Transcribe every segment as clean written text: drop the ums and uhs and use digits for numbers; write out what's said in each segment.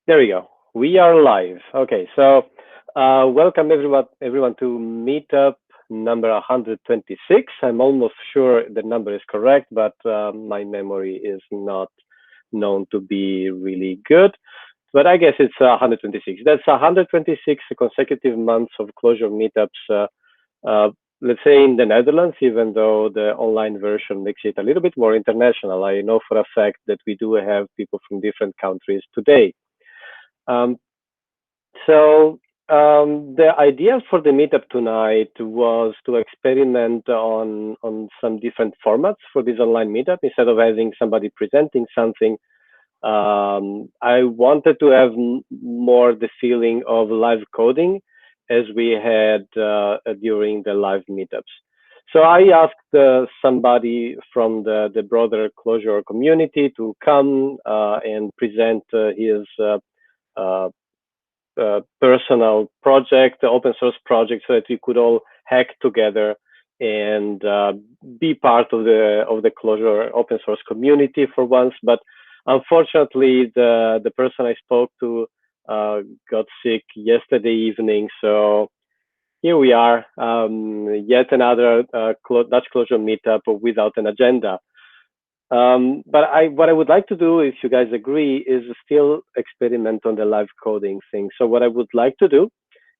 There we go. We are live. Okay, so welcome everyone to Meetup number 126. I'm almost sure the number is correct, but my memory is not known to be really good. But I guess it's 126. That's 126 consecutive months of Clojure meetups. Uh, let's say in the Netherlands, even though the online version makes it a little bit more international. I know for a fact that we do have people from different countries today. Um, so the idea for the meetup tonight was to experiment on some different formats for this online meetup. Instead of having somebody presenting something, I wanted to have more the feeling of live coding as we had during the live meetups. So I asked somebody from the broader Clojure community to come and present his uh, personal project, open source project, so that we could all hack together and be part of the Clojure open source community for once. But unfortunately, the person I spoke to got sick yesterday evening, so here we are, yet another Dutch Clojure meetup without an agenda. But what I would like to do, if you guys agree, is still experiment on the live coding thing. So what I would like to do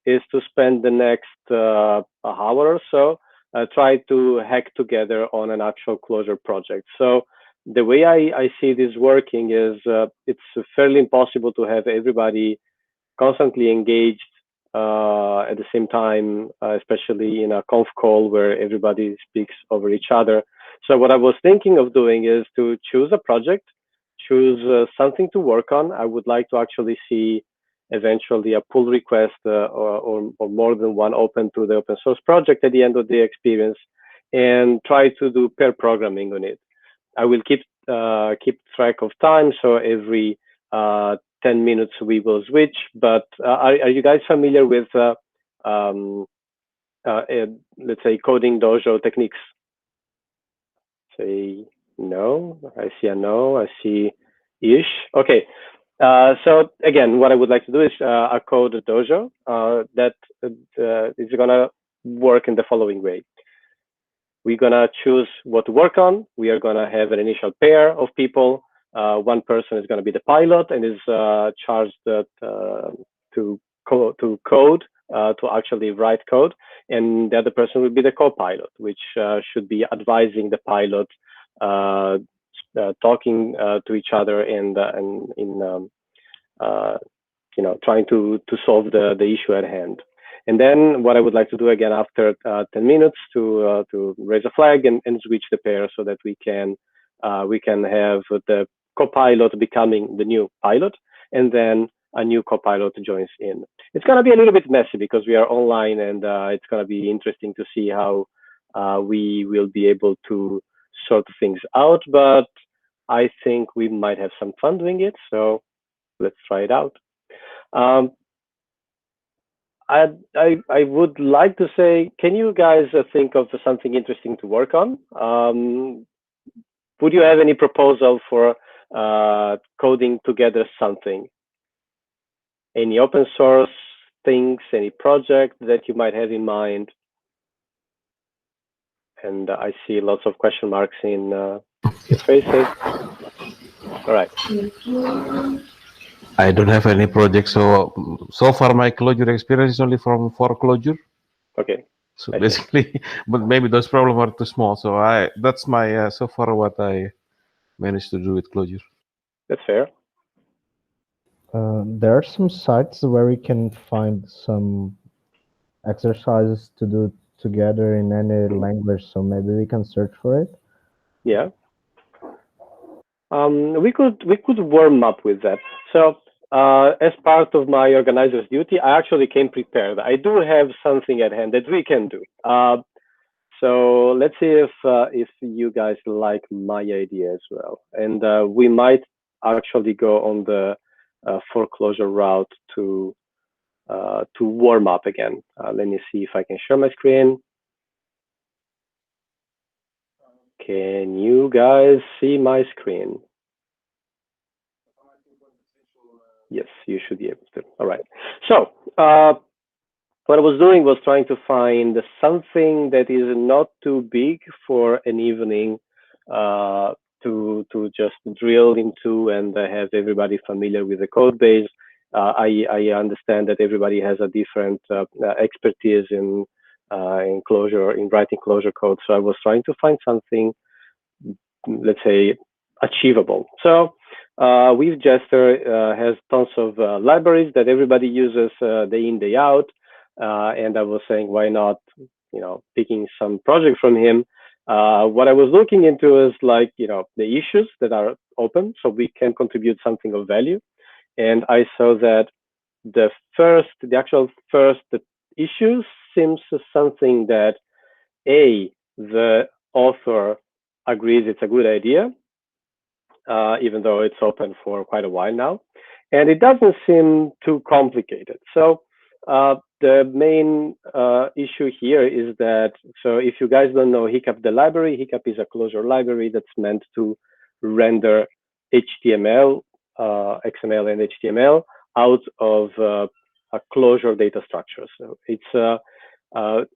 is to spend the next hour or so try to hack together on an actual Clojure project. So the way I see this working is it's fairly impossible to have everybody constantly engaged at the same time, especially in a conf call where everybody speaks over each other. So what I was thinking of doing is to choose a project, choose something to work on. I would like to actually see eventually a pull request or more than one open to the open source project at the end of the experience, and try to do pair programming on it. I will keep track of time, so every 10 minutes we will switch. But are you guys familiar with um, let's say coding dojo techniques? Say no. I see a no. I see ish. Okay. So again, what I would like to do is a code dojo that is gonna work in the following way. We're gonna choose what to work on. We are gonna have an initial pair of people. One person is gonna be the pilot and is charged to code, to actually write code, and the other person will be the co-pilot, which should be advising the pilot, uh, talking to each other, and in uh, trying to solve the issue at hand. And then what I would like to do again after 10 minutes to raise a flag and switch the pair so that we can have the co-pilot becoming the new pilot, and then a new co-pilot joins in. It's going to be a little bit messy because we are online, and it's going to be interesting to see how we will be able to sort things out. But I think we might have some fun doing it. So let's try it out. Um, I would like to say, can you guys think of something interesting to work on? Would you have any proposal for coding together something? Any open source things, any project that you might have in mind? And I see lots of question marks in your faces. All right. I don't have any project, so far my Clojure experience is only from for Clojure. Okay. So I see. basically, but maybe those problems are too small. So that's my so far what I managed to do with Clojure. That's fair. There are some sites where you can find some exercises to do together in any language, so maybe we can search for it. Yeah. We could warm up with that. So as part of my organizer's duty, I actually came prepared. I do have something at hand that we can do. So let's see if you guys like my idea as well, and we might actually go on the foreclosure route to warm up again. Let me see if I can share my screen. Can you guys see my screen? Yes, you should be able to. All right. So what I was doing was trying to find something that is not too big for an evening to just drill into and have everybody familiar with the code base. I understand that everybody has a different expertise in Clojure, in writing Clojure code. So I was trying to find something, let's say, achievable. So with Jester has tons of libraries that everybody uses day in, day out. And I was saying, why not, picking some project from him. What I was looking into is like, the issues that are open, so we can contribute something of value. And I saw that the actual first issue seems something that the author agrees it's a good idea, even though it's open for quite a while now, and it doesn't seem too complicated. So the main issue here is that, so if you guys don't know Hiccup, the library, Hiccup is a Clojure library that's meant to render HTML, XML and HTML out of a Clojure data structure. So it's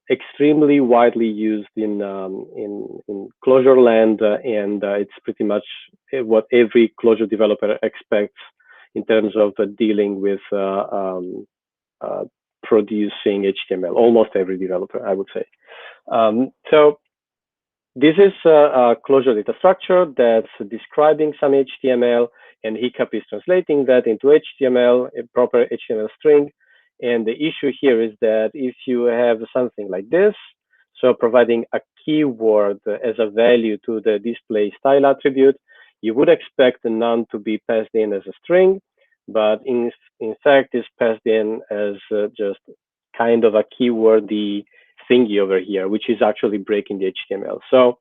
extremely widely used in Clojure land, and it's pretty much what every Clojure developer expects in terms of dealing with producing HTML. Almost every developer, I would say. So this is a Clojure data structure that's describing some HTML, and Hiccup is translating that into HTML, a proper HTML string. And the issue here is that if you have something like this, so providing a keyword as a value to the display style attribute, you would expect the none to be passed in as a string, but in fact is passed in as just kind of a keywordy thingy over here, which is actually breaking the HTML. So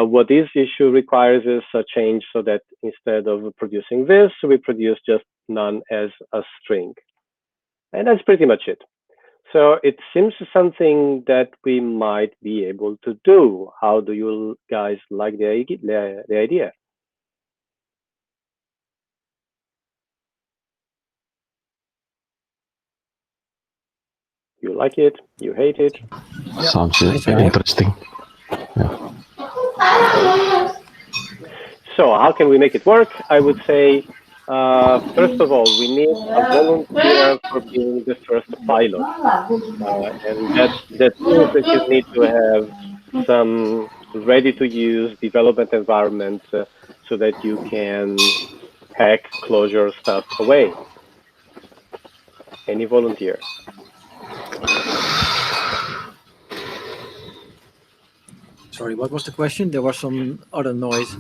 what this issue requires is a change so that instead of producing this, we produce just none as a string. And that's pretty much it. So it seems something that we might be able to do. How do you guys like the idea? You like it? You hate it? Sounds interesting. Yeah. So how can we make it work? I would say, first of all, we need a volunteer for being the first pilot. And that means that you need to have some ready-to-use development environment so that you can hack Clojure stuff away. Any volunteer? Sorry, what was the question? There was some other noise.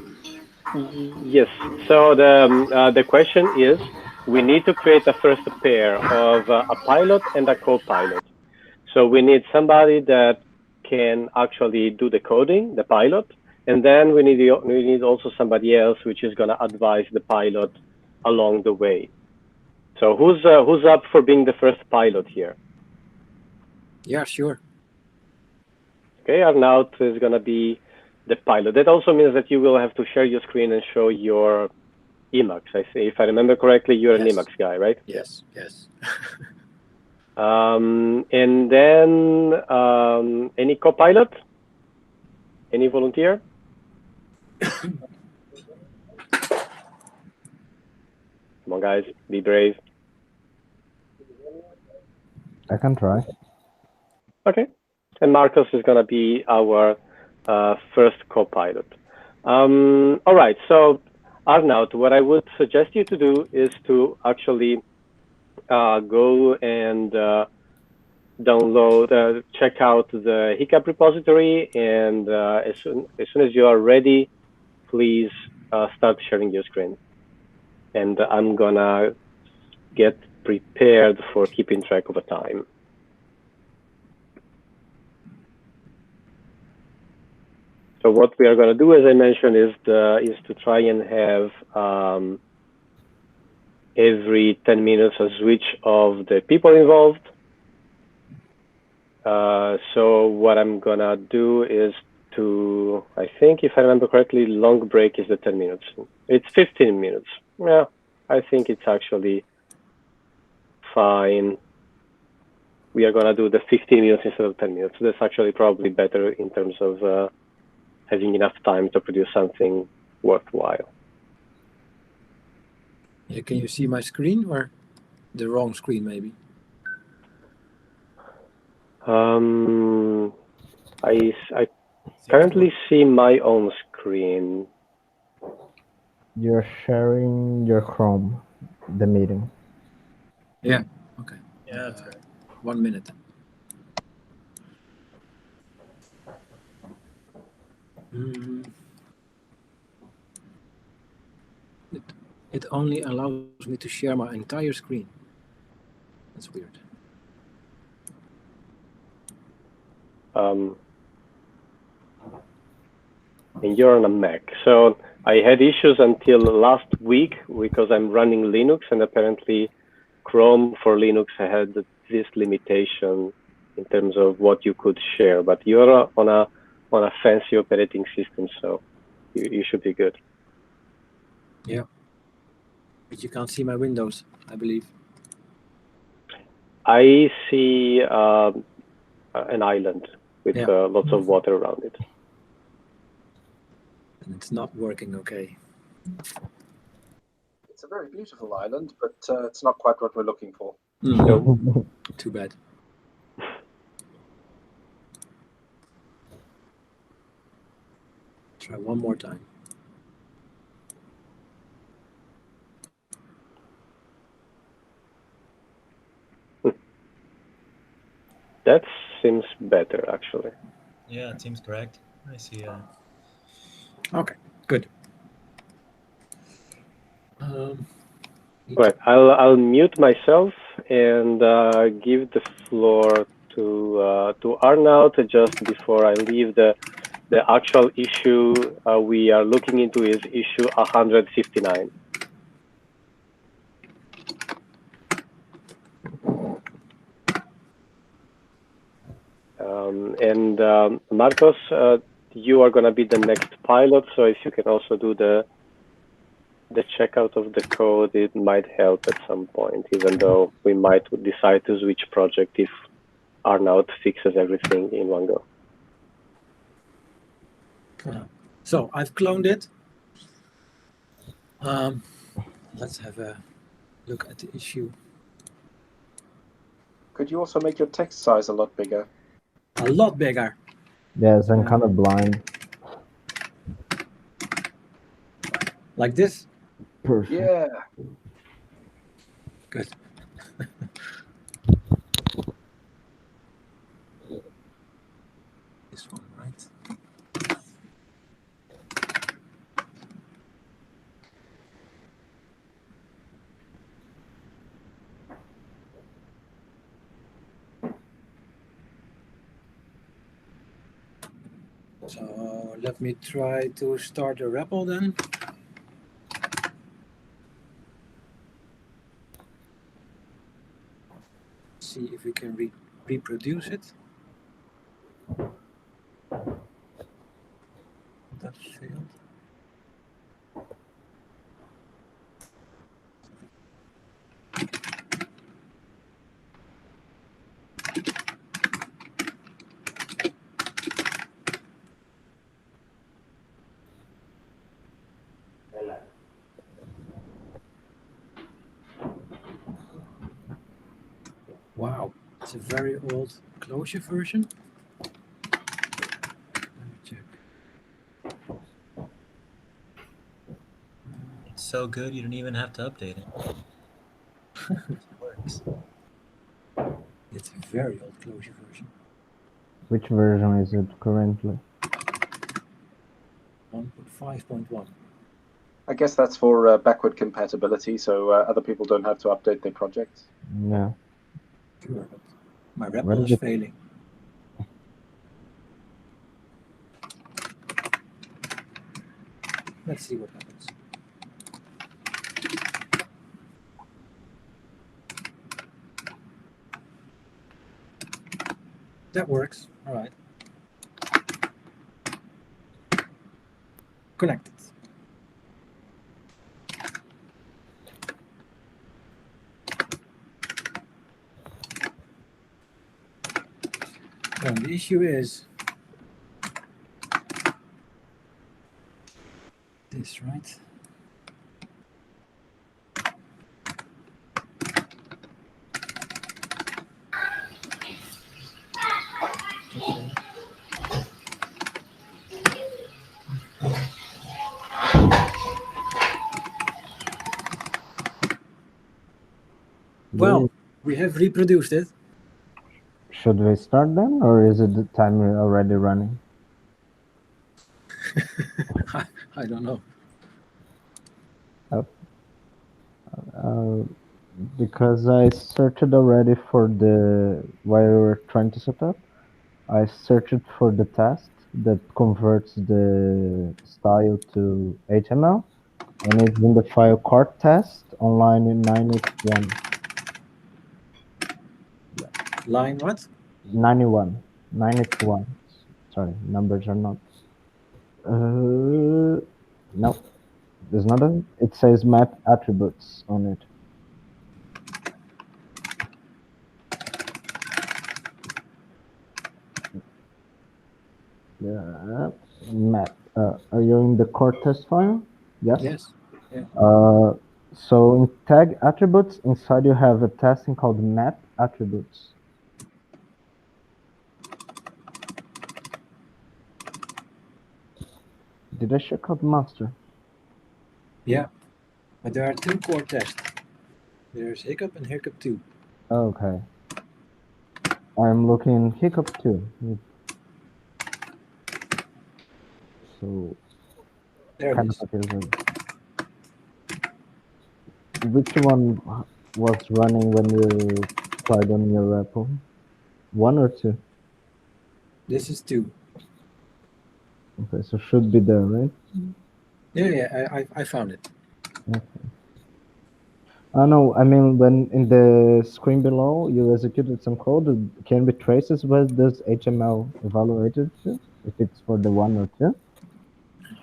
Yes. So the question is, we need to create a first pair of a pilot and a co-pilot. So we need somebody that can actually do the coding, the pilot, and then we need also somebody else which is going to advise the pilot along the way. So who's up for being the first pilot here? Yeah, sure. Okay, Arnaut is going to be the pilot. That also means that you will have to share your screen and show your Emacs. I say, if I remember correctly, you're an Emacs guy, right? Yes, yes. And then any co-pilot? Any volunteer? Come on, guys, be brave. I can try. Okay. And Marcos is going to be our first co-pilot. All right. So, Arnaut, what I would suggest you to do is to actually go and download, check out the Hiccup repository, and as soon as you are ready, please start sharing your screen. And I'm gonna get prepared for keeping track of the time. So what we are going to do, as I mentioned, is to try and have every 10 minutes a switch of the people involved. So what I'm going to do is to, I think if I remember correctly, long break is the 10 minutes. It's 15 minutes. Yeah, I think it's actually fine. We are going to do the 15 minutes instead of 10 minutes. That's actually probably better in terms of having enough time to produce something worthwhile. Yeah, can you see my screen or the wrong screen maybe? I currently see my own screen. You're sharing your Chrome, the meeting. Yeah. Okay. Yeah, that's right. 1 minute. It only allows me to share my entire screen. That's weird. And you're on a Mac. So I had issues until last week because I'm running Linux, and apparently Chrome for Linux had this limitation in terms of what you could share. But you're on a fancy operating system, so you should be good. Yeah. But you can't see my windows, I believe. I see an island with lots of water around it. And it's not working okay. It's a very beautiful island, but it's not quite what we're looking for. So, Too bad. Try one more time. that seems better, actually. Yeah, it seems correct. I see. Okay, good. Right, I'll mute myself and give the floor to Arnaud just before I leave. The actual issue we are looking into is issue 159. And Marcos, you are going to be the next pilot, so if you can also do the checkout of the code, it might help at some point, even though we might decide to switch project if Arnaud fixes everything in one go. So I've cloned it. Let's have a look at the issue. Could you also make your text size a lot bigger? A lot bigger. Yes, I'm kind of blind. Like this? Perfect. Yeah. Good. This one, right? So let me try to start a REPL then. See if we can reproduce it. That failed. Wow, it's a very old Clojure version. Let me check. It's so good you don't even have to update it. It works. It's a very old Clojure version. Which version is it currently? 1.5.1. I guess that's for backward compatibility, so other people don't have to update their projects. Yeah. Sure, but my Where REPL is is it? failing. Let's see what happens. That works. All right. Connected. Well, the issue is this, right? Okay. Well, we have reproduced it. Should we start then, or is it the timer already running? I don't know. Because I searched already for the while we were trying to set up. I searched for the test that converts the style to HTML, and it's in the file cart test on line 91. Line what? 91. 91. Sorry, numbers are not. No, there's not a. It says map attributes on it. Yeah, map. Are you in the core test file? Yes. Yes. Yeah. So in tag attributes, inside you have a testing called map attributes. Did I check out master? Yeah. But there are two core tests. There's Hiccup and Hiccup 2. Okay. I'm looking in Hiccup too. So There it kind is. of confusing. Which one was running when you tried on your repo? 1 or 2? This is 2. Okay, so should be there, right? Yeah, I found it. Okay. Oh no, I mean when in the screen below you executed some code, can be traces where this HTML evaluated to, if it's for the 1 or 2?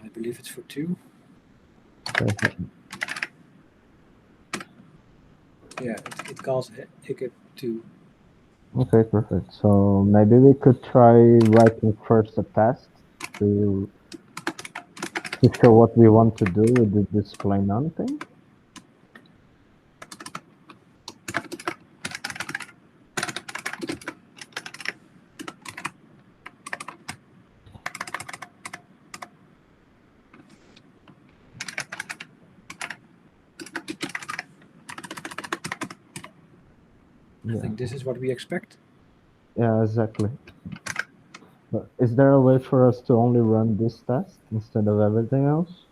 I believe it's for 2. Okay. Yeah, it calls Hiccup 2. Okay, perfect. So maybe we could try writing first a test to show what we want to do with the display none thing. I think this is what we expect. Yeah, exactly. But is there a way for us to only run this test instead of everything else?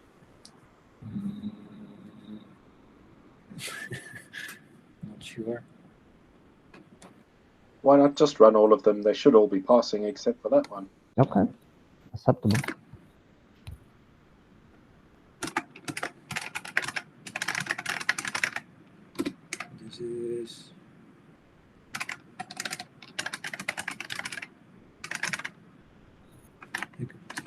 Not sure. Why not just run all of them? They should all be passing except for that one. Okay, acceptable. This is Hiccup 2.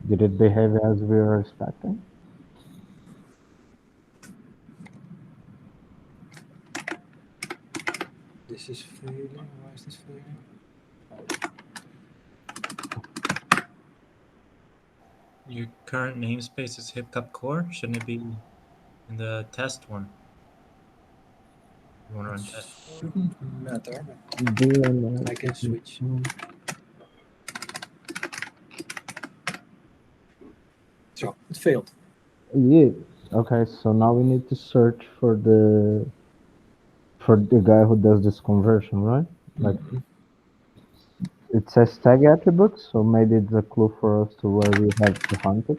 Did it behave as we were expecting? This is failing. Why is this failing? Your current namespace is Hiccup Core. Shouldn't it be in the test one? You want to run test? Shouldn't matter, DNS. but I can switch. So it failed. Yeah. Okay, so now we need to search for the guy who does this conversion, right? Like it says tag attributes, so maybe it's a clue for us to where we have to hunt it.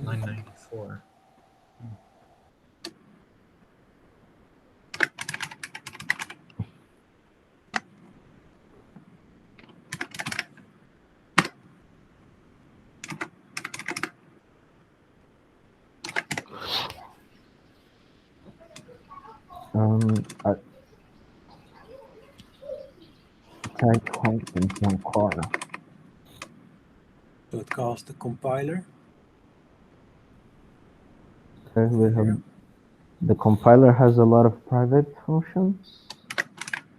Line 94. Type constant on corner. So it calls the compiler. Okay, we have the compiler has a lot of private functions.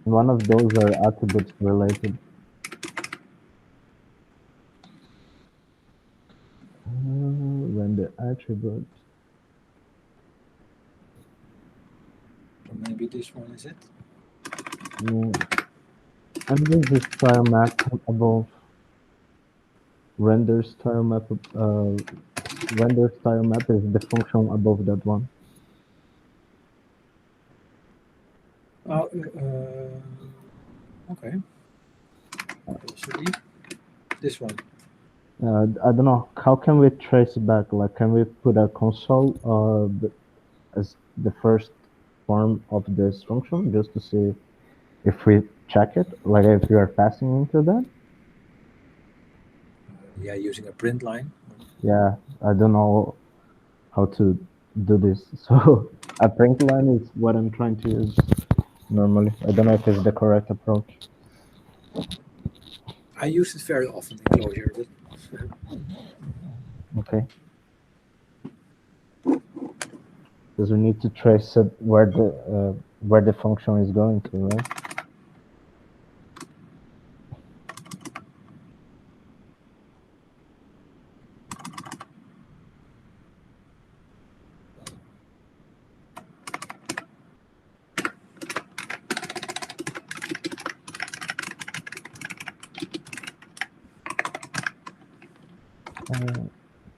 One of those are attributes related. Render attribute. Or maybe this one is it. And there's this style map above. Render style map. Render style map is the function above that one. Oh, okay. Possibly this one. I don't know. How can we trace back? Like, can we put a console as the first form of this function just to see if we check it? Like, if we are passing into that? Yeah, using a print line. Yeah, I don't know how to do this. So a print line is what I'm trying to use normally. I don't know if it's the correct approach. I use it very often in Clojure, but Okay. Because we need to trace it where the function is going to, right?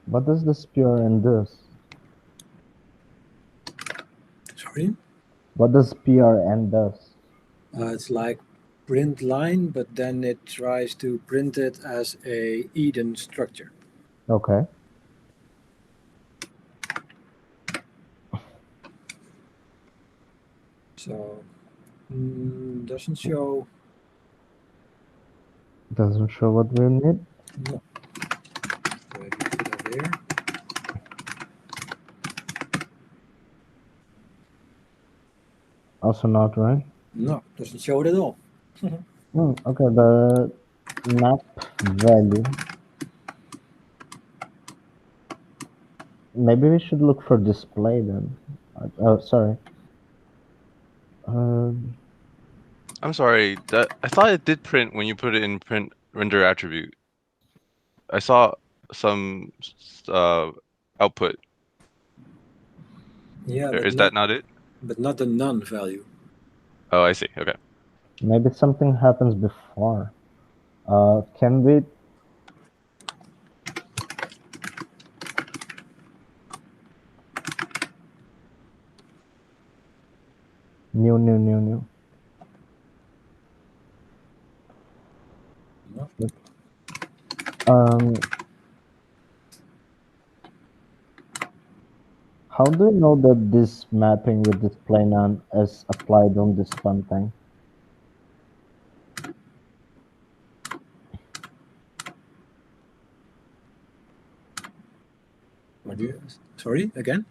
What does this PRN do? sorry. What does PRN does? It's like print line, but then it tries to print it as a Eden structure. Okay. So doesn't show. Doesn't show what we need. No. So I put it over here. Also not, right? No, doesn't show it at all. Okay, the map value. Maybe we should look for display then. Oh, sorry. I'm sorry. I thought it did print when you put it in print render attribute. I saw some output. Yeah, Is that not it? But not the none value. Oh, I see. Okay. Maybe something happens before. Can we? New. No. How do you know that this mapping with display none is applied on this fun thing? What do you? Sorry, again?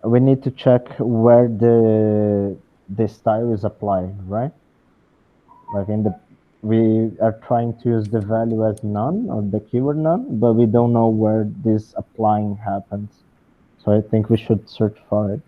We need to check where the style is applied, right? Like we are trying to use the value as none or the keyword none, but we don't know where this applying happens. So I think we should search for it.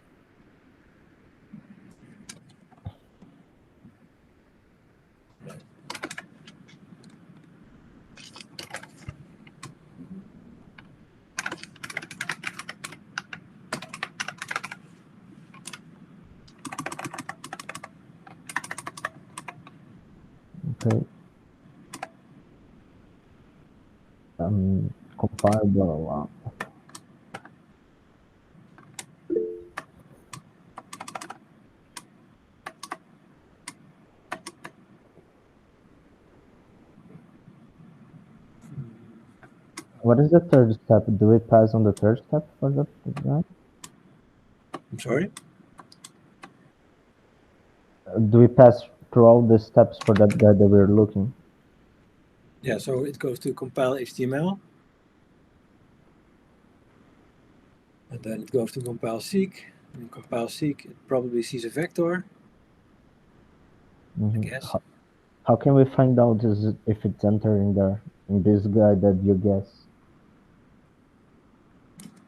Okay. Compile blah blah blah. What is the third step? Do we pass on the third step for that guy? I'm sorry? Do we pass through all the steps for that guy that we're looking? Yeah, so it goes to compile HTML. And then it goes to compile seek. And in compile seek, it probably sees a vector. I guess. How can we find out if it's entering there in this guy that you guess?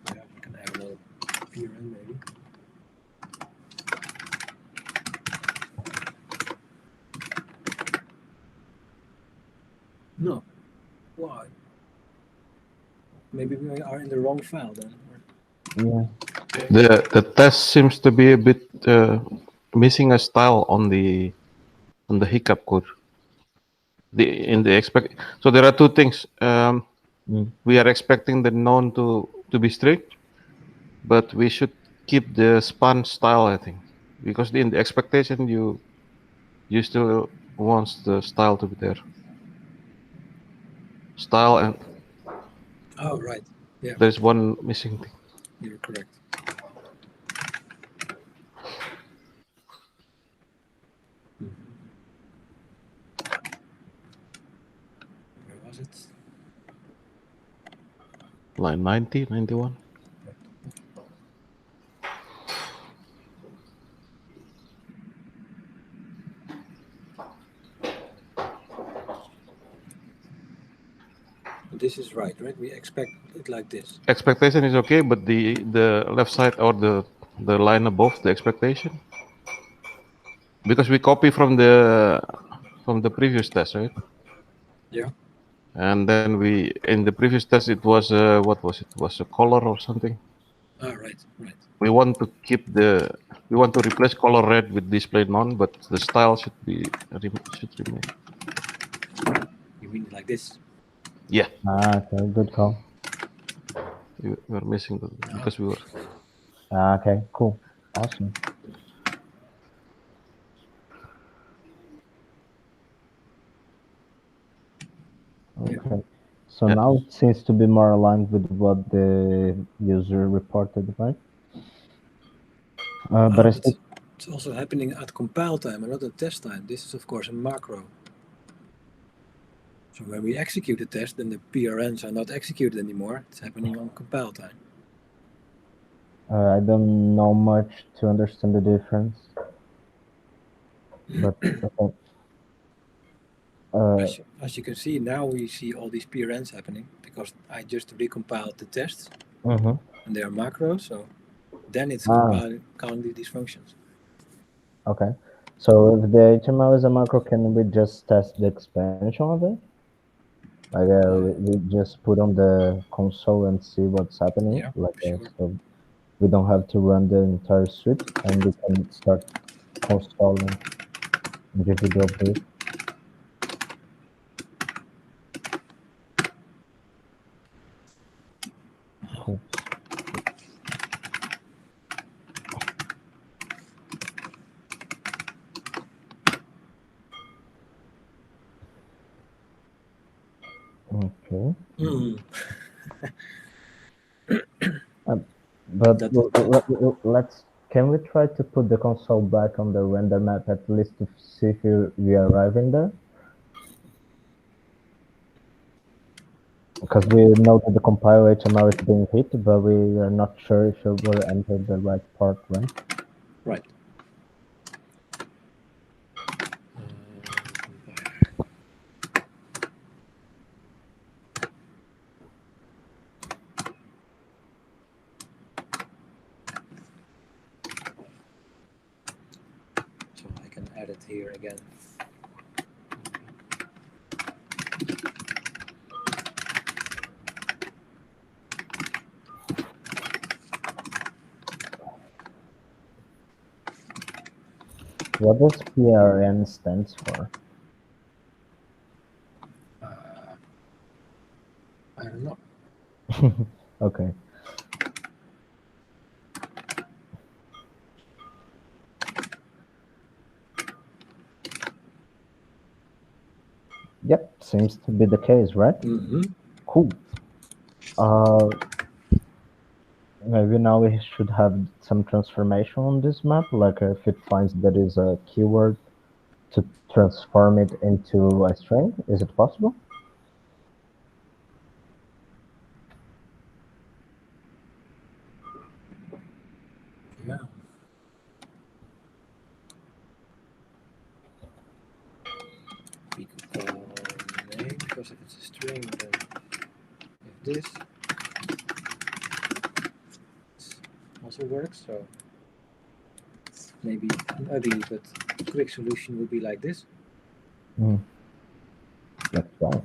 Yeah, we can add another PRN maybe. No. Why? Maybe we are in the wrong file then. Yeah. The test seems to be a bit missing a style on the Hiccup code. So there are two things. We are expecting the none to be strict, but we should keep the span style, I think, because in the expectation you still wants the style to be there. Style and Oh, right. Yeah, there's one missing thing. you're correct. Where was it? Line 90, 91. This is right? We expect it like this. Expectation is okay, but the left side or the line above the expectation, because we copy from the previous test, right? Yeah. And then we in the previous test it was what was it? Was a color or something? Ah, right. We want to replace color red with display none, but the style should remain. You mean like this? Yeah, Okay, good call. we were missing that because we were. Okay, cool. Awesome. Okay. So Yeah. now it seems to be more aligned with what the user reported, right? But I still... It's also happening at compile time and not at test time. This is of course a macro. So when we execute the test, then the PRNs are not executed anymore. It's happening on compile time. I don't know much to understand the difference. But okay. As you can see, now we see all these PRNs happening because I just recompiled the tests and they are macros. So then it's counting these functions. Okay. So if the HTML is a macro, can we just test the expansion of it? Like we just put on the console and see what's happening. Yeah, sure. So we don't have to run the entire script, and we can start consoling individual bits. Cool. Okay. But let's. Can we try to put the console back on the render map at least to see if we are arriving there? Because we know that the compile HTML is being hit, but we are not sure if we're entering the right part, right? Right. So I can add it here again. What does PRN stands for? I don't know. Okay. Yep, seems to be the case, right? Cool. Maybe now we should have some transformation on this map, like if it finds there is a keyword to transform it into a string. Is it possible? Yeah. because if it's a string, then if this also works. So maybe an ugly but quick solution would be like this. That's right.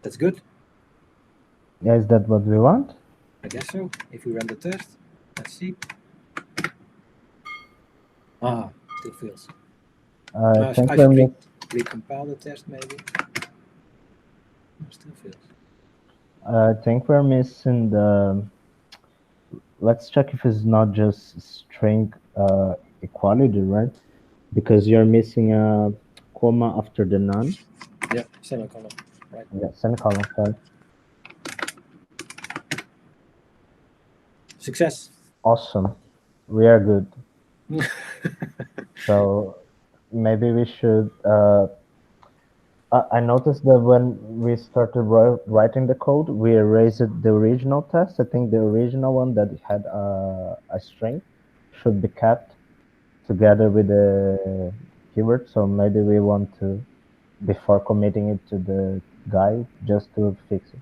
That's good. Yeah, is that what we want? I guess so. If we run the test, let's see. Ah, still fails. I think I we're should recompile the test maybe. Still fails. I think we're missing the. Let's check if it's not just string equality, right? Because you're missing a comma after the none. Yeah, semicolon, right? Yeah, semicolon. Sorry. Success. Awesome. We are good. So maybe we should. I noticed that when we started writing the code, we erased the original test. I think the original one that had a string should be kept together with the keyword. So maybe we want to, before committing it to the guy, just to fix it.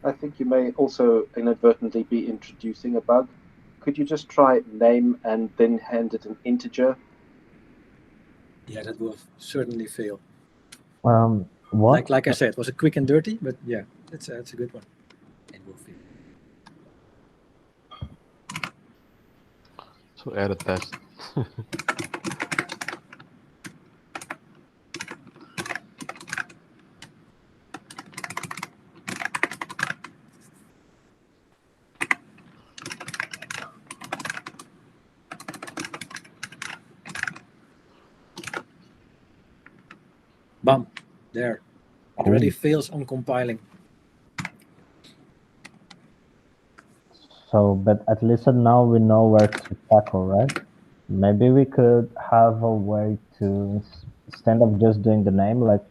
I think you may also inadvertently be introducing a bug. Could you just try name and then hand it an integer? Yeah, that will certainly fail. What? Like I said, it was a quick and dirty, but yeah, it's a good one. It will fail. So add a test. Bam, there. It Cool. already fails on compiling. So, but at least now we know where to tackle, right? Maybe we could have a way to, instead of just doing the name, like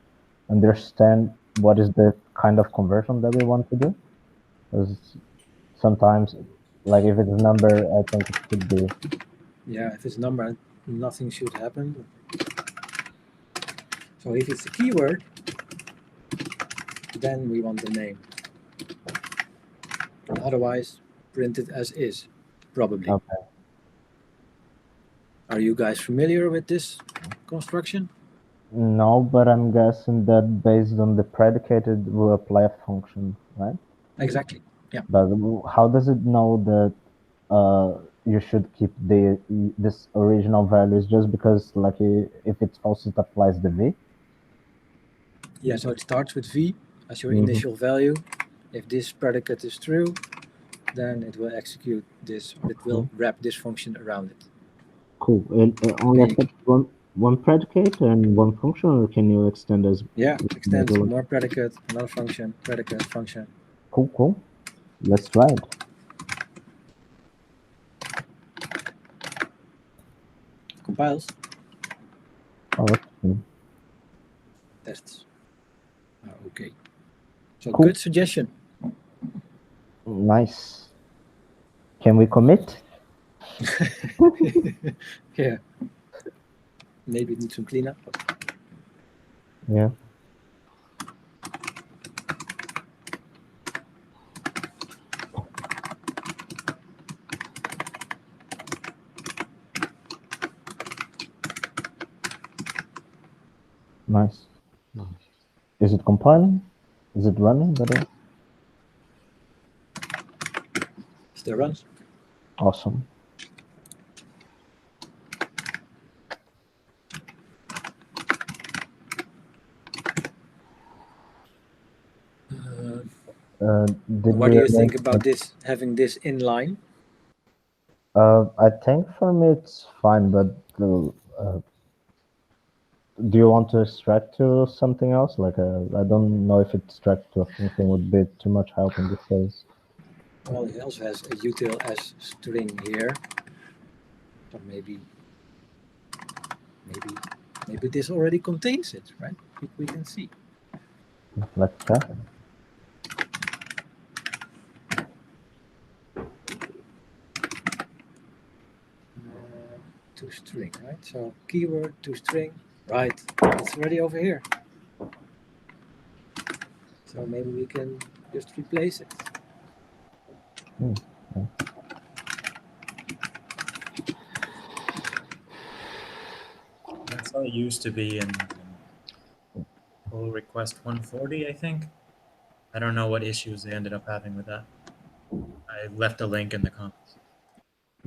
understand what is the kind of conversion that we want to do. Because sometimes, like if it's a number, I think it should be. Yeah, if it's a number, nothing should happen. So if it's a keyword, then we want the name. Otherwise, print it as is, probably. Okay. Are you guys familiar with this construction? No, but I'm guessing that based on the predicated will apply a function, right? Exactly. Yeah. But how does it know that you should keep this original values just because, like, if it's false, it applies the v? Yeah, so it starts with v as your initial value. If this predicate is true, then it will execute this, or it will wrap this function around it. Cool. And only accept one predicate and one function, or can you extend as? Yeah, extend more predicate, another function, predicate, function. Cool, cool. Let's try it. Compiles. Oh, okay. Tests. Okay. So Cool. Good suggestion. Nice. Can we commit? Yeah. Maybe it needs some cleanup. Yeah. Nice. Is it compiling? Is it running? Still runs. Awesome. What do you think about this, having this in line? I think for me it's fine, but do you want to extract to something else? Like I don't know if extract to a function would be too much help in this case. Well, it also has a util as string here. So maybe this already contains it, right? We can see. Let's check. To string, right? So keyword to string, right? It's already over here. So maybe we can just replace it. That's how it used to be in pull request 140, I think. I don't know what issues they ended up having with that. I left a link in the comments.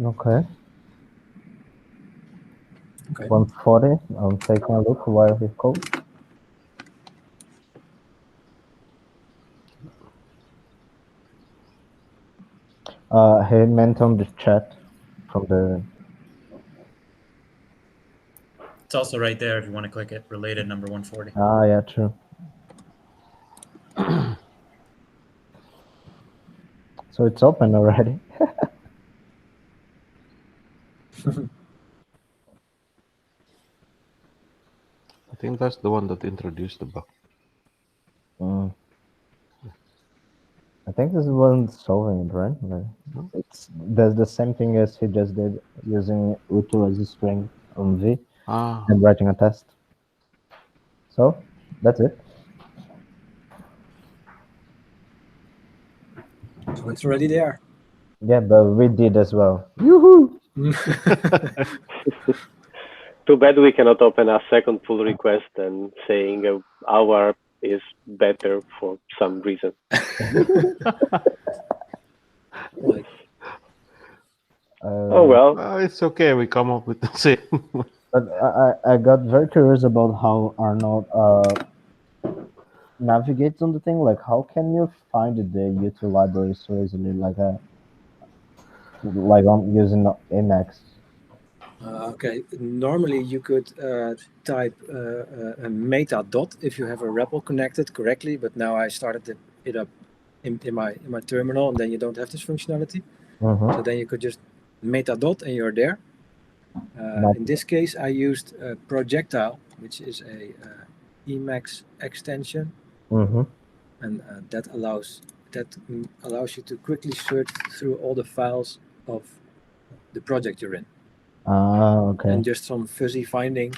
Okay. Okay. 140. I'm taking a look while he codes. He meant on the chat from the. It's also right there if you want to click it, related number 140. Ah, yeah, true. So it's open already. I think that's the one that introduced the bug. I think this is one solving it, right? Like, does the same thing as he just did using util as a string on V and writing a test. So that's it. So it's already there. Yeah, but we did as well. Yoo-hoo! Too bad we cannot open a second pull request and saying our is better for some reason. Right. Oh well. It's okay. We come up with the same. But I got very curious about how Arnold navigates on the thing. Like, how can you find the util library so easily? Like on using Emacs. Okay, normally you could type a meta dot if you have a REPL connected correctly, but now I started it up in my terminal, and then you don't have this functionality. So then you could just meta dot and you're there. In this case, I used projectile, which is a Emacs extension, and that allows you to quickly search through all the files of the project you're in. Okay. And just some fuzzy finding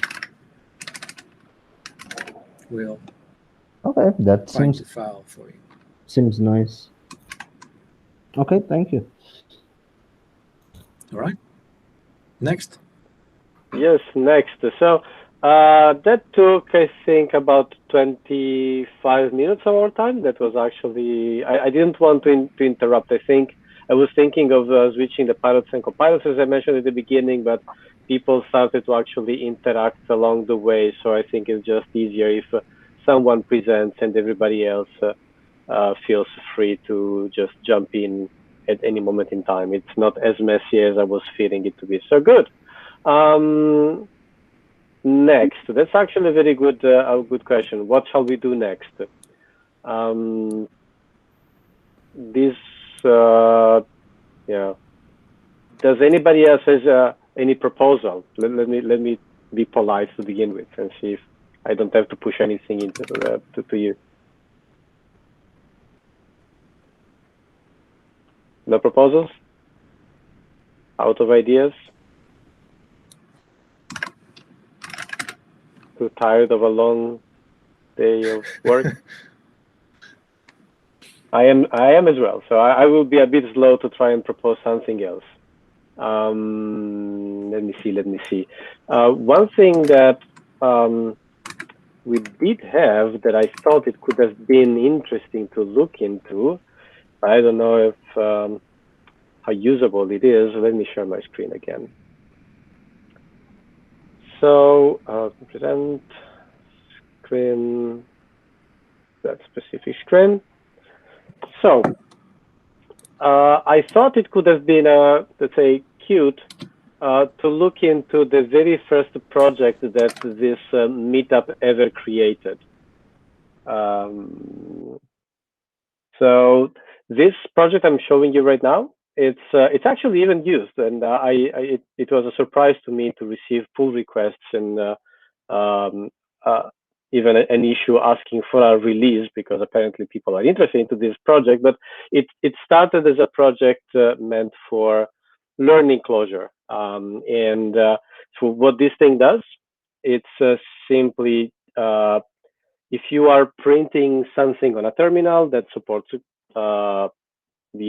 will that find seems the file for you. Seems nice. Okay, thank you. All right. Next. Yes, next. So that took, I think, about 25 minutes of our time. That was actually, I didn't want to interrupt. I think I was thinking of switching the pilots and copilots, as I mentioned at the beginning, but people started to actually interact along the way. So I think it's just easier if someone presents and everybody else feels free to just jump in at any moment in time. It's not as messy as I was feeling it to be. So good. Next, that's actually a very good question. What shall we do next? Yeah. Does anybody else has any proposal? Let me be polite to begin with and see if I don't have to push anything into to you. No proposals? Out of ideas? Too tired of a long day of work? I am as well. So I will be a bit slow to try and propose something else. Let me see. One thing that we did have that I thought it could have been interesting to look into. I don't know if how usable it is. Let me share my screen again. So present screen, that specific screen. So I thought it could have been, let's say, cute to look into the very first project that this meetup ever created. So this project I'm showing you right now, it's actually even used, and it was a surprise to me to receive pull requests and even an issue asking for a release, because apparently people are interested into this project. But it started as a project meant for learning Clojure. So what this thing does, it's simply if you are printing something on a terminal that supports the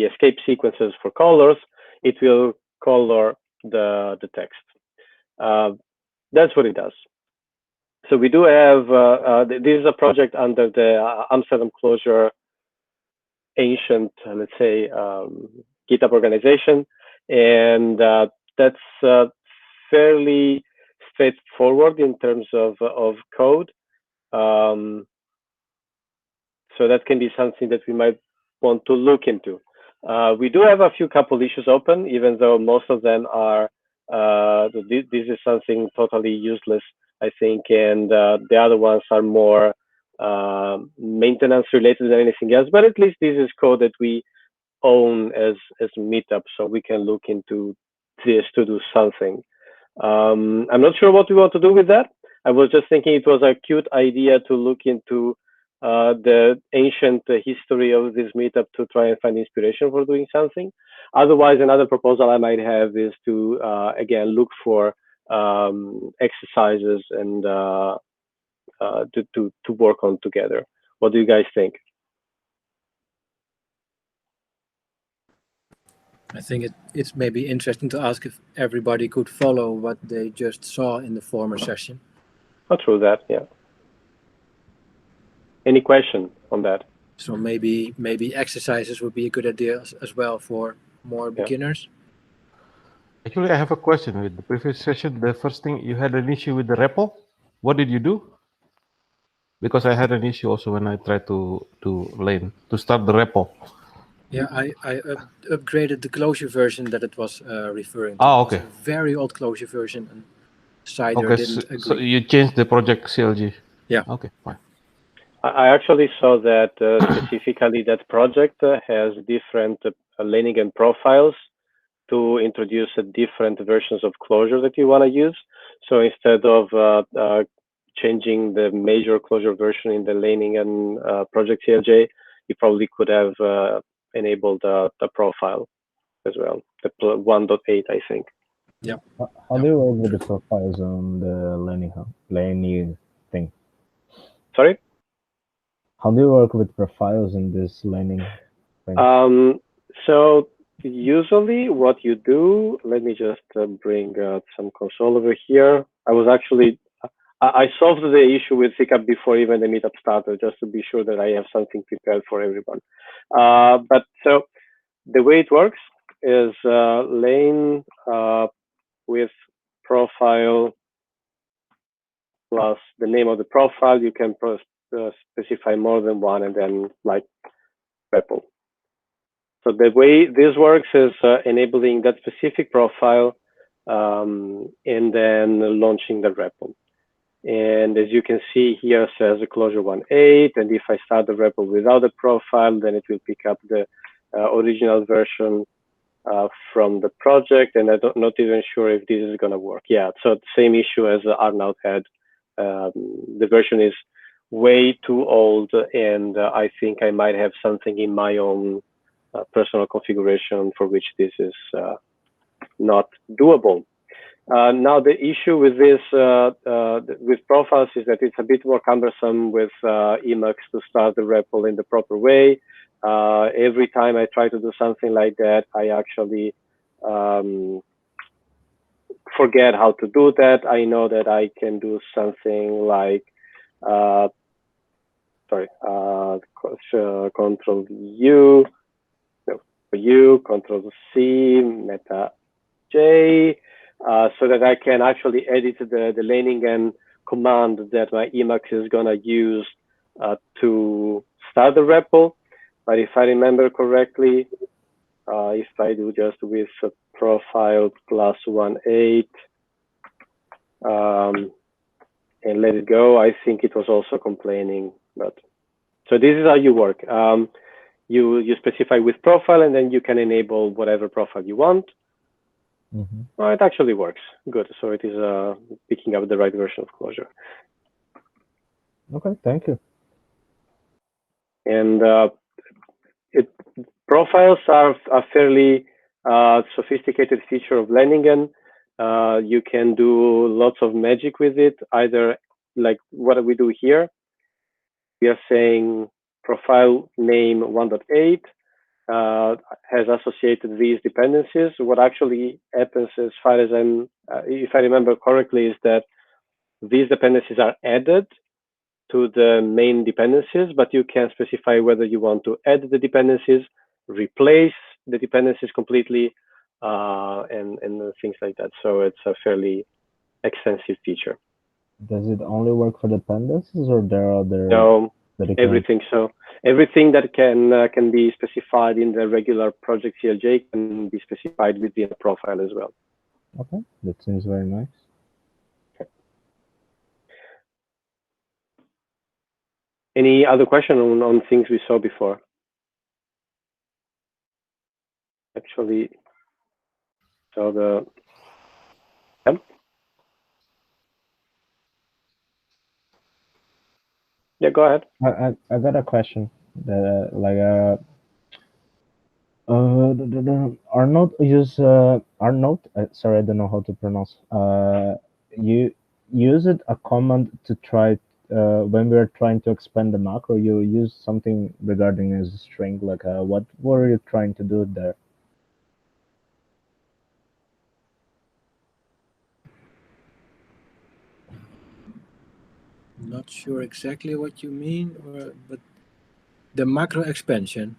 escape sequences for colors, it will color the text. That's what it does. So we do have, this is a project under the Amsterdam Clojure ancient, let's say, GitHub organization. And that's fairly straightforward in terms of code. So that can be something that we might want to look into. We do have a couple issues open, even though most of them are, this is something totally useless, I think, and the other ones are more maintenance related than anything else. But at least this is code that we own as Meetup, so we can look into this to do something. I'm not sure what we want to do with that. I was just thinking it was a cute idea to look into the ancient history of this Meetup to try and find inspiration for doing something. Otherwise, another proposal I might have is to, again, look for exercises and to work on together. What do you guys think? I think it's maybe interesting to ask if everybody could follow what they just saw in the former session. I'll throw that, yeah. Any question on that? So maybe exercises would be a good idea as well for more beginners. Actually, I have a question. With the previous session, the first thing, you had an issue with the REPL. What did you do? Because I had an issue also when I tried to start the REPL. Yeah, I upgraded the Clojure version that it was referring to. Oh, okay. It was a very old Clojure version, and Cider didn't agree. So you changed the project CLG. Yeah. Okay, fine. I actually saw that specifically that project has different Leiningen profiles to introduce different versions of Clojure that you want to use. So instead of changing the major Clojure version in the Leiningen project CLJ, you probably could have enabled the profile as well, the 1.8, I think. Yeah. How do you work with the profiles on the Leining thing? Sorry? How do you work with profiles in this Leining thing? So usually what you do, let me just bring some console over here. I solved the issue with Hiccup before even the meetup started, just to be sure that I have something prepared for everyone. But so the way it works is lane with profile plus the name of the profile. You can specify more than one, and then like REPL. So the way this works is enabling that specific profile and then launching the REPL. And as you can see here, says a Clojure 1.8, and if I start the REPL without a profile, then it will pick up the original version from the project, and I'm not even sure if this is going to work. Yeah, so same issue as Arnaud had. The version is way too old, and I think I might have something in my own personal configuration for which this is not doable. Now the issue with this with profiles is that it's a bit more cumbersome with Emacs to start the REPL in the proper way. Every time I try to do something like that, I actually forget how to do that. I know that I can do something like Control U, Control C, Meta J, so that I can actually edit the Leiningen command that my Emacs is going to use to start the REPL. But if I remember correctly, if I do just with profile plus 1.8 and let it go, I think it was also complaining. But so this is how you work. You specify with profile, and then you can enable whatever profile you want. Well, it actually works good. So it is picking up the right version of Clojure. Okay, thank you. And profiles are a fairly sophisticated feature of Leiningen. You can do lots of magic with it, either like what we do here. We are saying profile name 1.8 has associated these dependencies. What actually happens, as far as if I remember correctly, is that these dependencies are added to the main dependencies, but you can specify whether you want to add the dependencies, replace the dependencies completely, and things like that. So it's a fairly extensive feature. Does it only work for dependencies, or there are other? No, everything. So everything that can be specified in the regular project CLJ can be specified within a profile as well. Okay, that seems very nice. Any other question on things we saw before? Actually, so the yeah, go ahead. I got a question that Arnold use Arnold. Sorry, I don't know how to pronounce. You use it a command to try when we are trying to expand the macro. You use something regarding as a string. Like what were you trying to do there? Not sure exactly what you mean, but the macro expansion.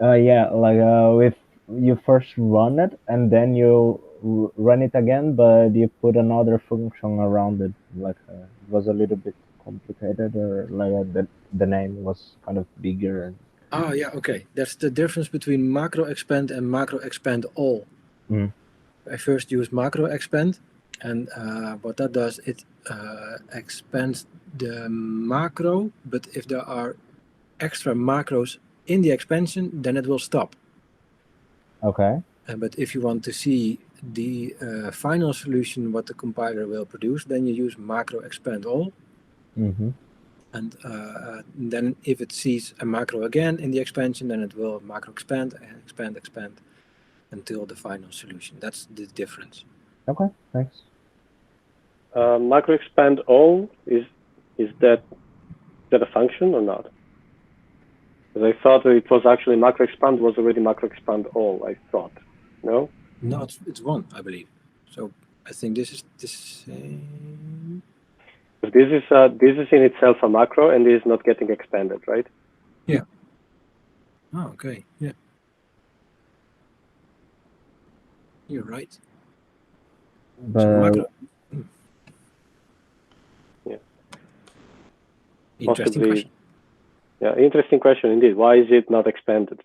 Yeah, like with you first run it and then you run it again, but you put another function around it. Like it was a little bit complicated, or like the name was kind of bigger. And... Oh yeah, okay. That's the difference between macro expand and macro expand all. Mm. I first use macro expand, and what that does, it expands the macro, but if there are extra macros in the expansion, then it will stop. Okay. But if you want to see the final solution, what the compiler will produce, then you use macro expand all. Mm-hmm. And then if it sees a macro again in the expansion, then it will macro expand and expand until the final solution. That's the difference. Okay, thanks. Macro expand all is that a function or not? Because I thought it was actually macro expand was already macro expand all. I thought, no. No, it's one, I believe. So I think this is the same. This is in itself a macro and is not getting expanded, right? Yeah. Oh, okay. Yeah. You're right. But So macro. Yeah. Interesting Possibly. question. Yeah, interesting question indeed. Why is it not expanded?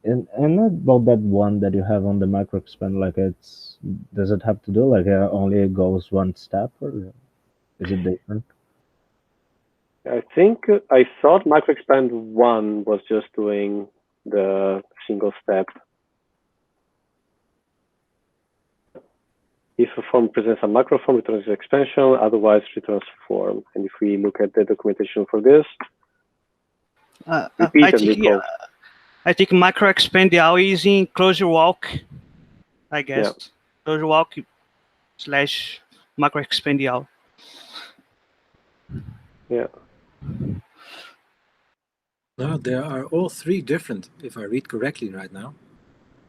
and not about that one that you have on the macro expand, like it's does it have to do like only it goes one step, or is it different? I think I thought macro expand 1 was just doing the single step. If a form presents a macro form, returns expansion, otherwise returns form. And if we look at the documentation for this, repeatedly I think macro expand all is in Clojure walk, I guess. Yeah. Clojure walk / macro expand all. Yeah. Now there are all three different, if I read correctly right now.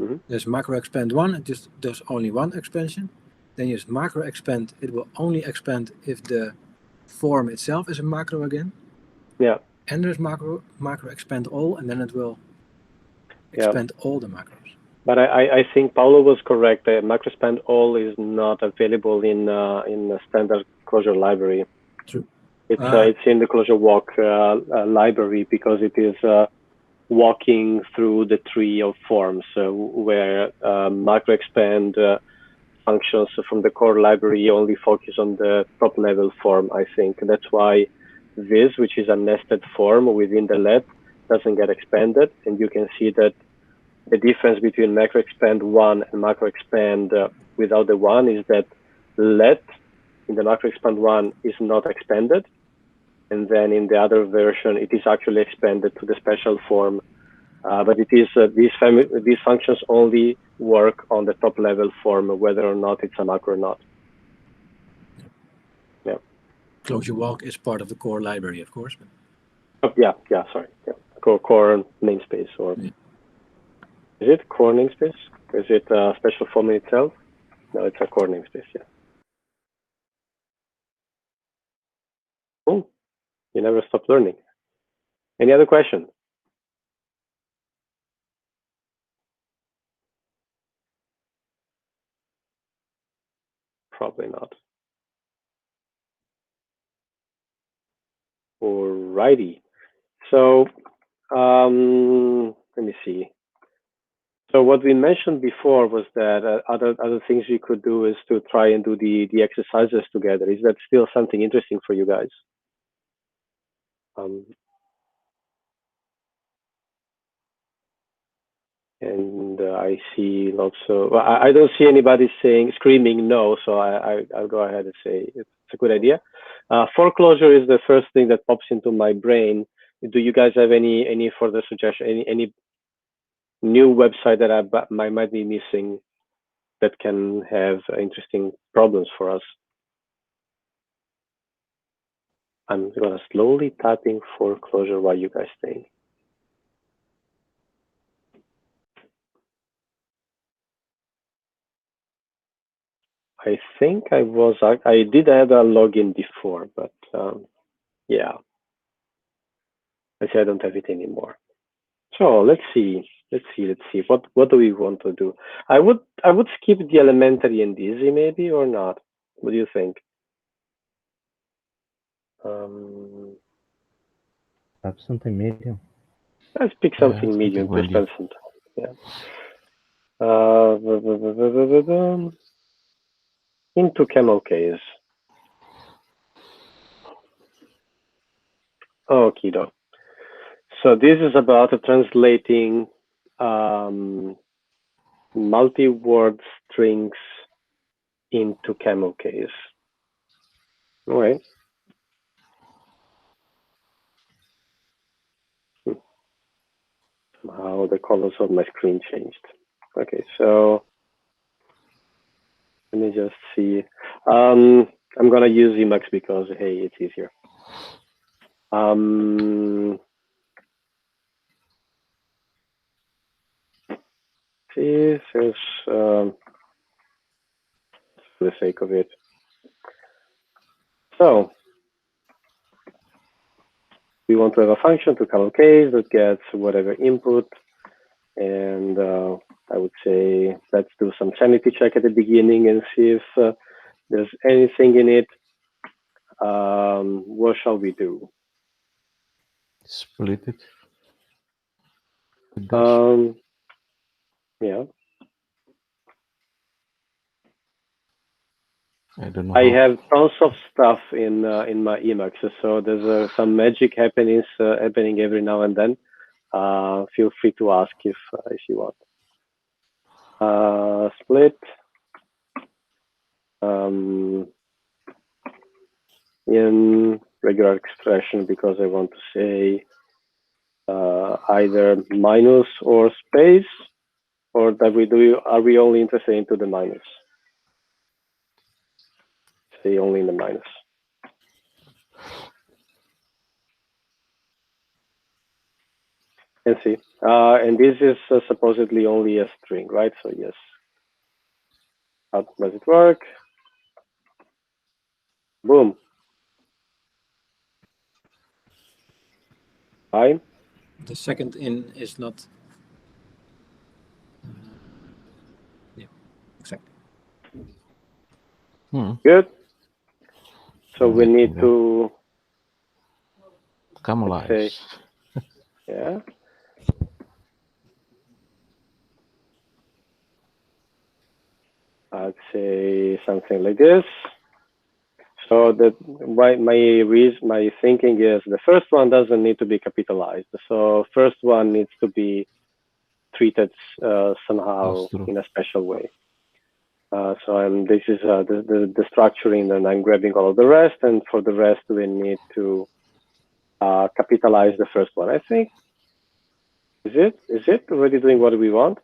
Mm-hmm. There's macro expand 1, it just does only one expansion. Then there's macro expand, it will only expand if the form itself is a macro again. Yeah. And there's macro expand all, and then it will expand all the macros. But I think Paulo was correct. Macro expand all is not available in a standard Clojure library. True. It's in the Clojure walk library because it is walking through the tree of forms where macro expand functions from the core library only focus on the top level form. I think that's why this, which is a nested form within the let, doesn't get expanded, and you can see that the difference between macro expand 1 and macro expand without the 1 is that let in the macro expand 1 is not expanded, and then in the other version, it is actually expanded to the special form. But it is these functions only work on the top level form, whether or not it's a macro or not. Yeah. Clojure walk is part of the core library, of course. Oh, yeah, sorry. Yeah. Core namespace, or Yeah. is it core namespace? Is it a special form in itself? No, it's a core namespace. Yeah. Cool. You never stop learning. Any other questions? Probably not. Alrighty. So let me see. So what we mentioned before was that other things you could do is to try and do the exercises together. Is that still something interesting for you guys? And I see lots of. Well, I don't see anybody screaming no, so I'll go ahead and say it's a good idea. For Clojure is the first thing that pops into my brain. Do you guys have any further suggestion? Any new website that I might be missing that can have interesting problems for us? I'm gonna slowly tapping for Clojure while you guys think. I think I did add a login before, but yeah, I say I don't have it anymore. So let's see. What do we want to do? I would skip the elementary and easy maybe, or not. What do you think? Have something medium. Let's pick something medium to spend some time. Yeah. Into camel case. Okie doke. So this is about translating multi-word strings into camel case. All right. Somehow the colors of my screen changed. Okay, so let me just see. I'm gonna use Emacs because hey, it's easier. This is for the sake of it. So we want to have a function to camel case that gets whatever input, and I would say let's do some sanity check at the beginning and see if there's anything in it. What shall we do? Split it. Yeah. I don't know. I have tons of stuff in my Emacs, so there's some magic happening every now and then. Feel free to ask if you want. Split. In regular expression because I want to say either minus or space, or that are we only interested into the minus? Say only in the minus. And see, and this is supposedly only a string, right? So yes. How does it work? Boom. Fine. The second in is not. Yeah, exactly. Good. So we need to camelize. Yeah. I'd say something like this. So that my thinking is the first one doesn't need to be capitalized. So first one needs to be treated somehow in a special way. So this is the structuring, and I'm grabbing all of the rest. And for the rest, we need to capitalize the first one, I think. Is it already doing what we want?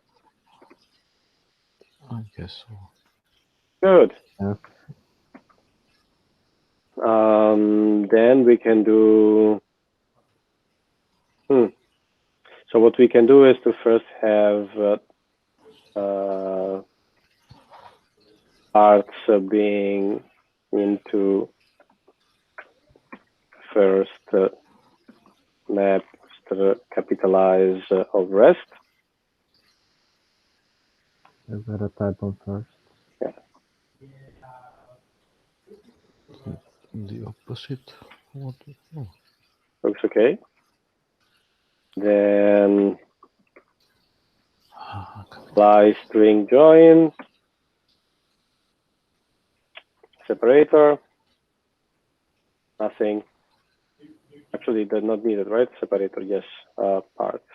I guess so. Good. Yeah. Then we can do. So what we can do is to first have parts being into first map capitalize of rest. I gotta type on first. The opposite. What? Oh. Looks okay. Then apply string join separator. Nothing. Actually, they're not needed, right? Separator, yes. Parts.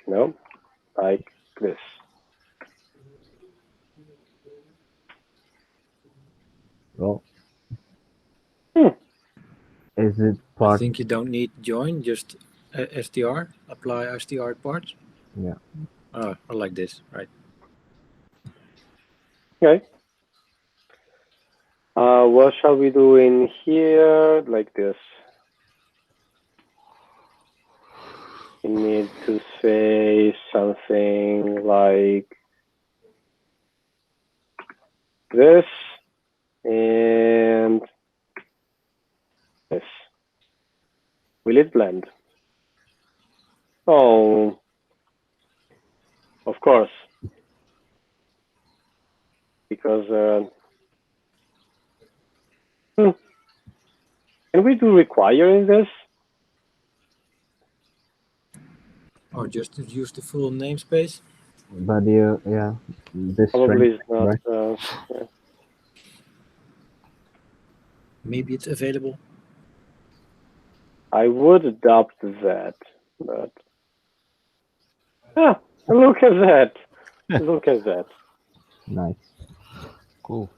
No, like this. Oh. Hmm. Is it I part? think you don't need join, just str, apply str parts. Yeah. Or like this, right? Okay. What shall we do in here? Like this. We need to say something like this and this. Will it blend? Oh, of course. Because can we do require in this? Or just to use the full namespace? But yeah, this Probably string, it's not. right? Yeah. Maybe it's available. I would adopt that, but look at that. Look at that. Nice. Cool.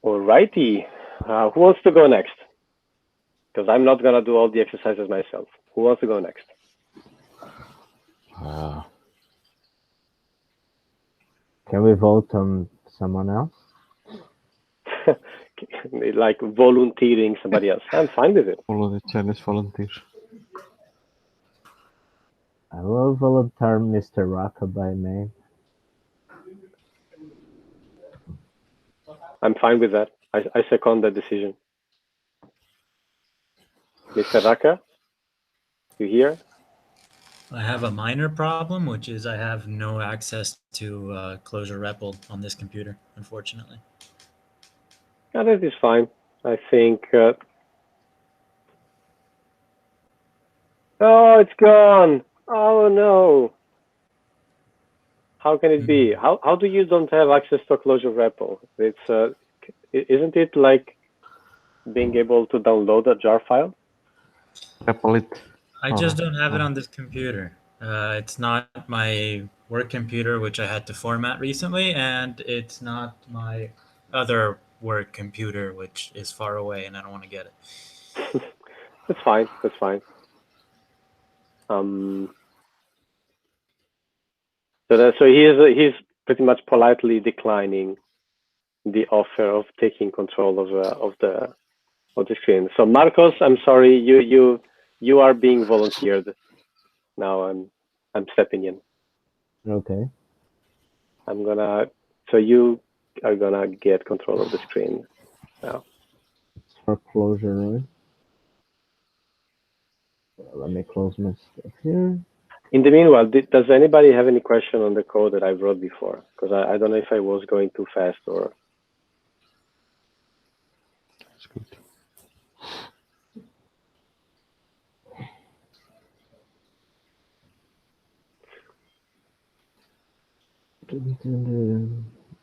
Alrighty. Who wants to go next? Because I'm not gonna do all the exercises myself. Who wants to go next? Can we vote on someone else? Like volunteering somebody else. I'm fine with it. Follow the Chinese volunteers. I will volunteer Mr. Raka by name. I'm fine with that. I second that decision. Mr. Raka, you here? I have a minor problem, which is I have no access to Clojure REPL on this computer, unfortunately. Yeah, that is fine. I think. Oh, it's gone. Oh no. How can it be? How do you don't have access to a Clojure REPL? It's isn't it like being able to download a jar file? Apple it. I just don't have it on this computer. It's not my work computer, which I had to format recently, and it's not my other work computer, which is far away, and I don't want to get it. That's fine. That's fine. So he's pretty much politely declining the offer of taking control of the screen. So Marcos, I'm sorry, you are being volunteered. Now I'm stepping in. Okay. So you are gonna get control of the screen now. It's for Clojure, right? Let me close my stuff here. In the meanwhile, does anybody have any question on the code that I wrote before? Because I don't know if I was going too fast or. That's good.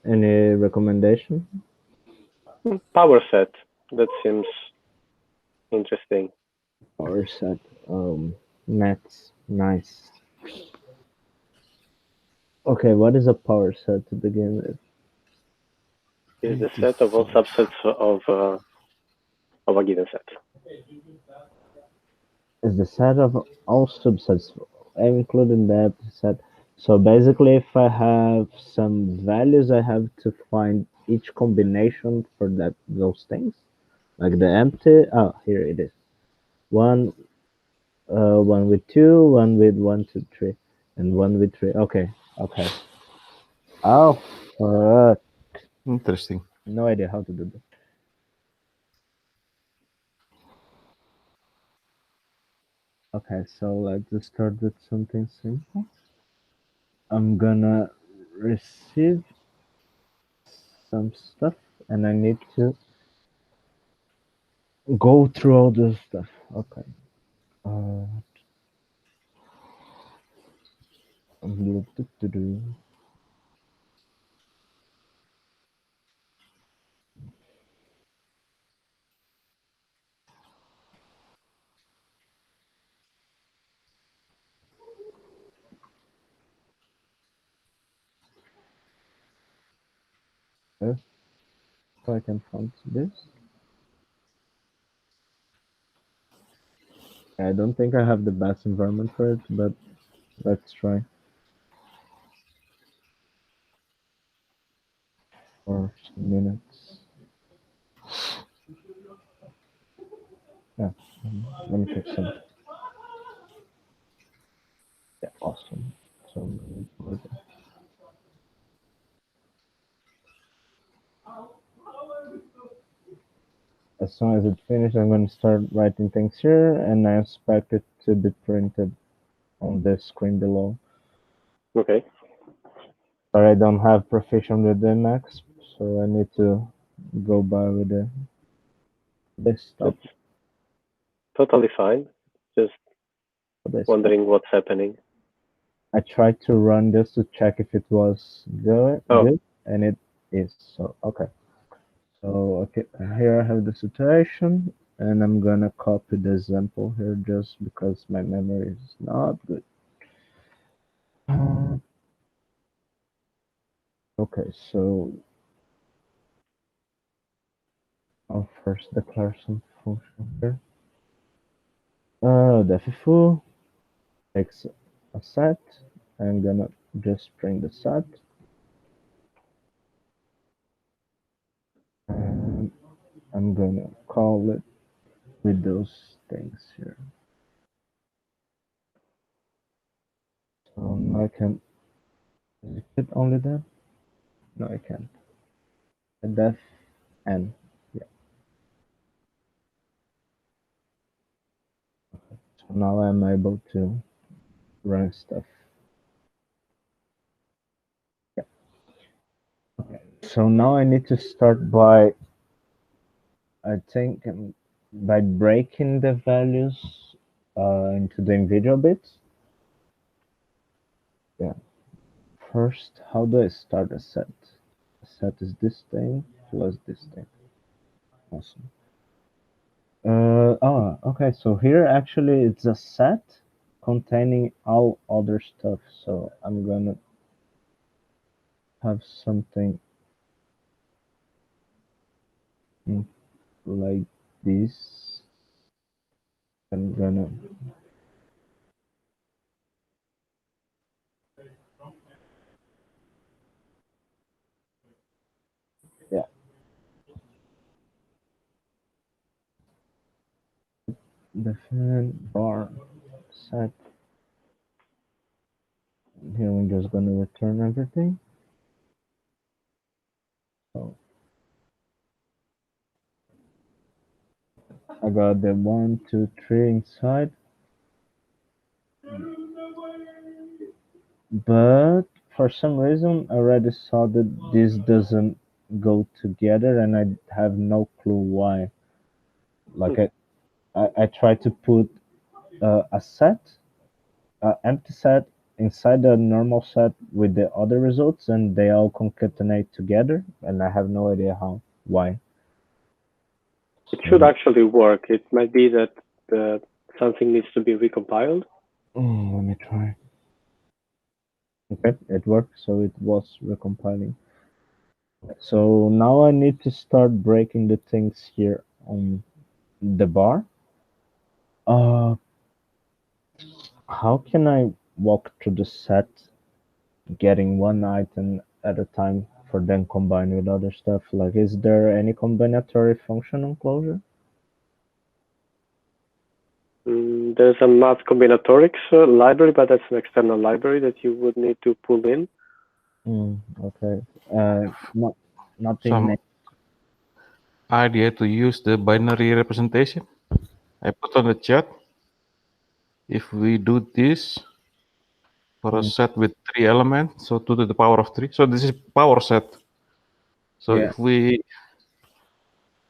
Any recommendation? Power set. That seems interesting. Power set. Nets. Nice. Okay, what is a power set to begin with? Is the set of all subsets of of a given set. Is the set of all subsets, including that set. So basically, if I have some values, I have to find each combination for those things, like the empty. Oh, here it is. One, one with two, one with 1, 2, 3, and one with 3. Okay, okay. Oh, Interesting. no idea how to do this. Okay, so let's just start with something simple. I'm gonna receive some stuff, and I need to go through all this stuff. Okay. Uh, do-do-do-do. Okay, so I can find this. I don't think I have the best environment for it, but let's try. For some minutes. Yeah, let me take some. Yeah, awesome. So I'm gonna put it. As soon as it finishes, I'm going to start writing things here, and I expect it to be printed on the screen below. Okay. But I don't have proficient with the Emacs, so I need to go by with the desktop. That's totally fine. Just wondering what's happening. I tried to run this to check if it was good, and it is. So okay. So okay, here I have the situation, and I'm gonna copy the example here just because my memory is not good. Okay, so I'll first declare some function here. The FFU takes a set. I'm gonna just print the set. And I'm gonna call it with those things here. So now I can execute only that. No, I can't. And def n. Yeah. So now I'm able to run stuff. Yeah. Okay. So now I need to start by, I think, by breaking the values into the individual bits. Yeah. First, how do I start a set? A set is this thing plus this thing. Awesome. Okay. So here actually it's a set containing all other stuff. So I'm gonna have something like this. I'm gonna yeah. Define bar set. Here we're just gonna return everything. So I got the 1, 2, 3 inside. But for some reason, I already saw that this doesn't go together, and I have no clue why. Like I tried to put a set, empty set inside the normal set with the other results, and they all concatenate together, and I have no idea how, why. It should actually work. It might be that something needs to be recompiled. Let me try. Okay, it worked, so it was recompiling. So now I need to start breaking the things here on the bar. How can I walk through the set, getting one item at a time for then combine with other stuff? Like, is there any combinatory function on Clojure? There's a math combinatorics library, but that's an external library that you would need to pull in. Okay. Not in Some idea to use the binary representation. I put on the chat. If we do this for a set with 3 elements, so 2 to the power of 3. So this is power set. So Yeah.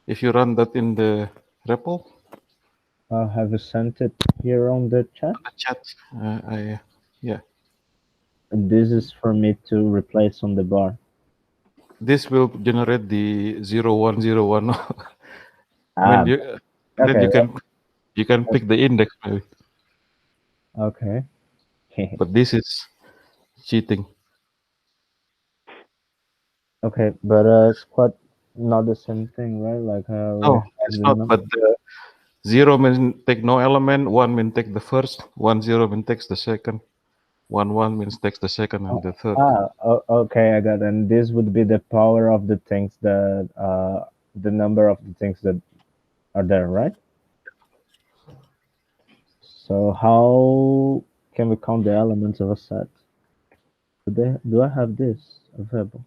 if you run that in the REPL, Have you sent it here on the chat? yeah. This is for me to replace on the bar. This will generate the 0101. Ah, Then okay. you can pick the index maybe. Okay. But this is cheating. Okay, but it's quite not the same thing, right? Like we No, have it's the not. number. But 0 means take no element. 1 means take the first. 10 means takes the second. 11 means takes the second and the third. Okay, I got it. And this would be the power of the things that the number of the things that are there, right? So how can we count the elements of a set? Do I have this available?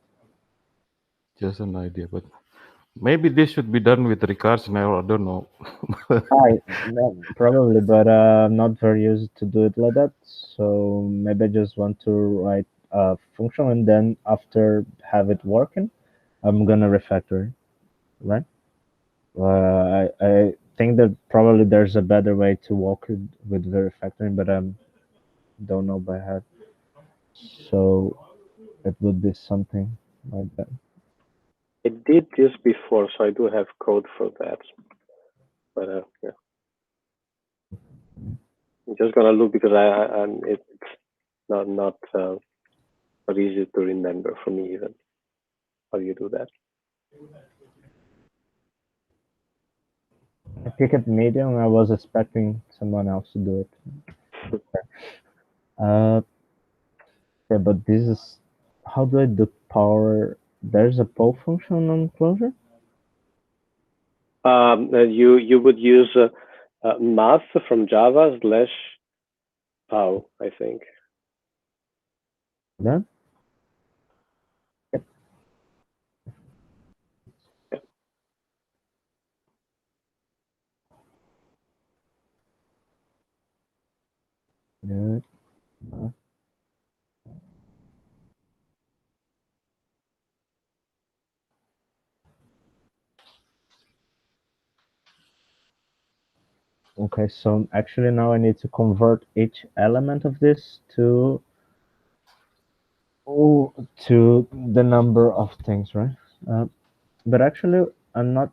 Just an idea, but maybe this should be done with recursion. I don't know. Probably, but I'm not very used to do it like that. So maybe I just want to write a function and then after have it working, I'm gonna refactor it, right? I think that probably there's a better way to work with the refactoring, but I don't know by heart. So it would be something like that. I did this before, so I do have code for that. But yeah, I'm just gonna look because it's not easy to remember for me even how you do that. I pick it medium. I was expecting someone else to do it. Yeah, but this is how do I do power? There's a poll function on Clojure. You would use math from Java / pow, I think. Then yeah. Okay, so actually now I need to convert each element of this to the number of things, right? But actually, I'm not.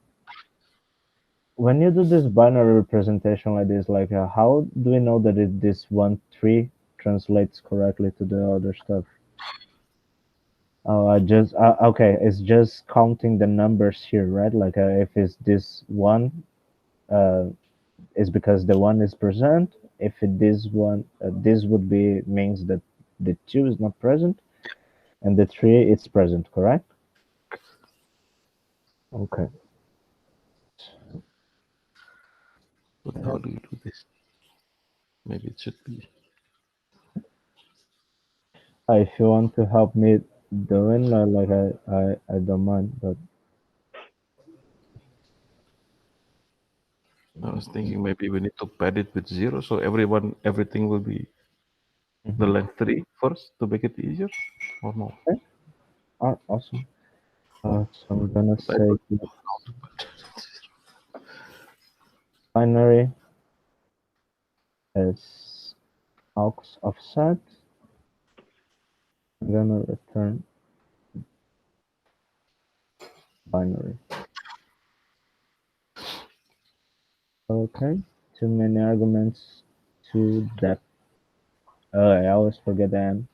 When you do this binary representation like this, like how do we know that this 1 3 translates correctly to the other stuff? Oh, I just okay. It's just counting the numbers here, right? Like if it's this one, is because the one is present. If it this one, this would be means that the 2 is not present, and the 3 is present. Correct? Okay. But how do you do this? Maybe it should be. If you want to help me doing like I don't mind, but I was thinking maybe we need to pad it with 0, so everything will be the length 3 first to make it easier, or no? okay. Awesome. So I'm gonna But I say don't that know how to pad it. binary is aux offset. I'm gonna return binary. Okay. Too many arguments to depth. I always forget them.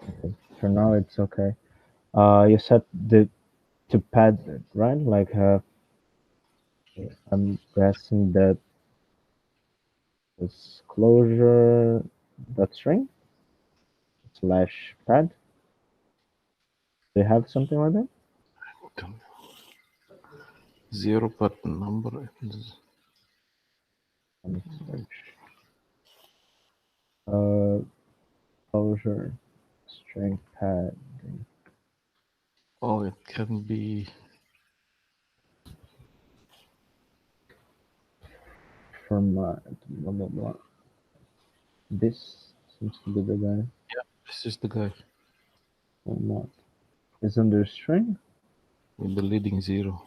Okay. For now, it's okay. You said the to pad it, right? Like I'm guessing that is Clojure string slash pad. Do you have something like that? Zero but number. Let me search. Clojure string pad. Oh, it can be. Format, blah blah blah. This seems to be the guy. Yeah, this is the guy Format is under string. with the leading zero.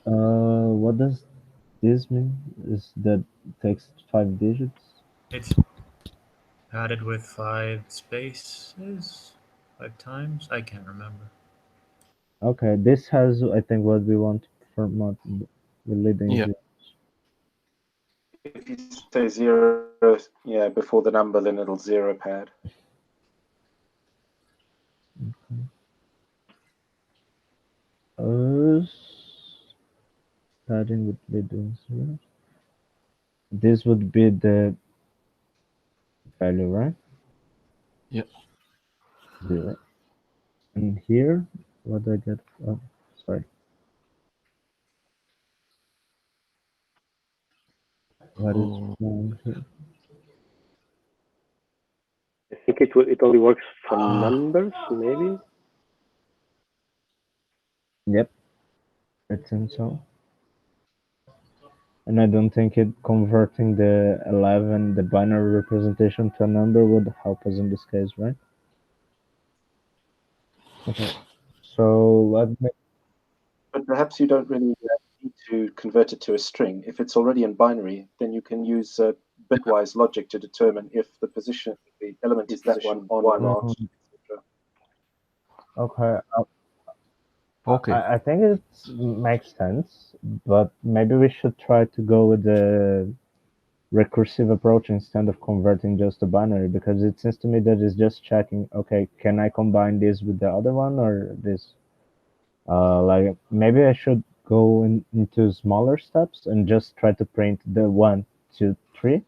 What does this mean? Is that text 5 digits? It's padded with 5 spaces, 5 times. I can't remember. Okay, this has, I think, what we want to format the leading Yeah. zero. If you say 0, yeah, before the number, then it'll 0 pad. Padding with leading zero. This would be the value, right? Yeah. 0. And here, what do I get? Oh, sorry. What is wrong here? I think it only works for numbers, maybe. Yep, it seems so. And I don't think it converting the 11, the binary representation to a number would help us in this case, right? Okay. So let me. But perhaps you don't really need to convert it to a string. If it's already in binary, then you can use bitwise logic to determine if the position, the element is that one on or not, etc. Okay. Okay. I think it makes sense, but maybe we should try to go with the recursive approach instead of converting just to binary, because it seems to me that it's just checking, okay, can I combine this with the other one or this? Like maybe I should go into smaller steps and just try to print the 1, 2, 3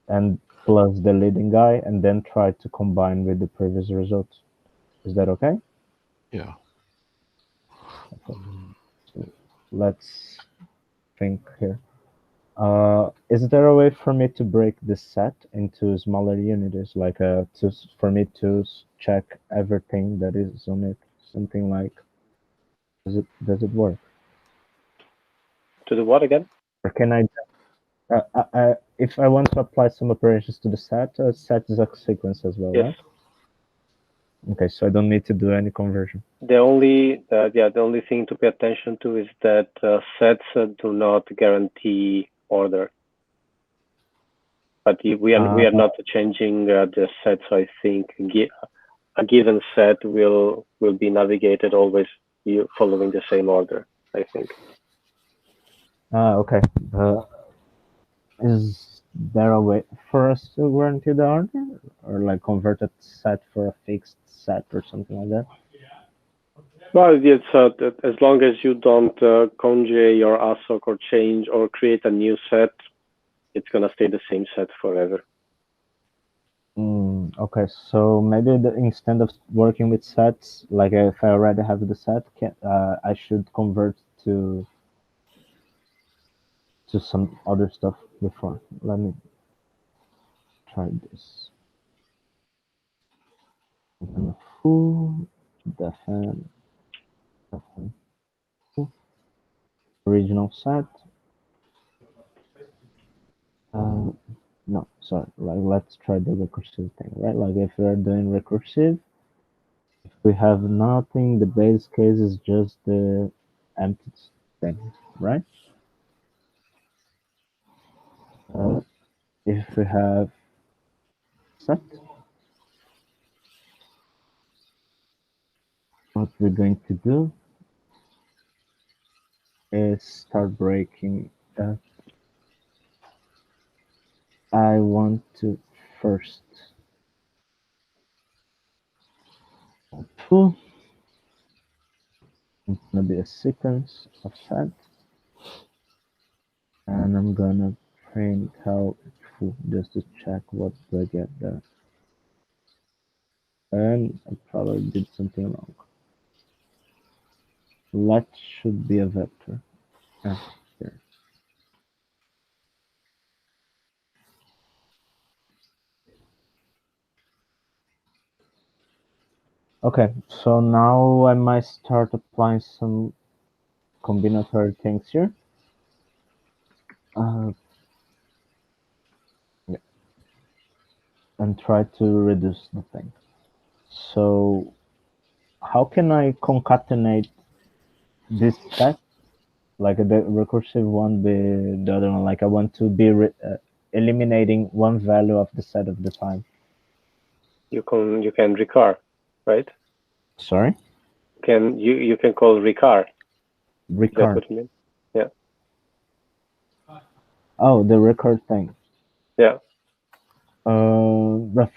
and plus the leading guy and then try to combine with the previous result. Is that okay? Yeah. Okay. So let's think here. Is there a way for me to break the set into smaller units, like for me to check everything that is on it? Something like, does it work? To the what again? Or can I, if I want to apply some operations to the set is a sequence as well, Yes. right? Okay, so I don't need to do any conversion. The only thing to pay attention to is that sets do not guarantee order. But we are not changing the set, so I think a given set will be navigated always following the same order, I think. Okay. Is there a way for us to guarantee the order, or like convert a set for a fixed set or something like that? Well, yes, as long as you don't conjure your ASOC or change or create a new set, it's gonna stay the same set forever. Okay, so maybe instead of working with sets, like if I already have the set, I should convert to some other stuff before. Let me try this. Full define original set. No, sorry. Like let's try the recursive thing, right? Like if we're doing recursive, if we have nothing, the base case is just the empty thing, right? If we have set, what we're going to do is start breaking. I want to first Foo. It's gonna be a sequence of set, and I'm gonna print out foo just to check what do I get there. And I probably did something wrong. Let should be a vector. Ah, here. Okay, so now I might start applying some combinatory things here. Yeah. And try to reduce the thing. So how can I concatenate this set? Like the recursive one be the other one. Like I want to be eliminating one value of the set of the time. You can recur, right? Sorry? You can call recur. That's Recur. what you mean? Yeah. Oh, the record thing. Yeah. Rough.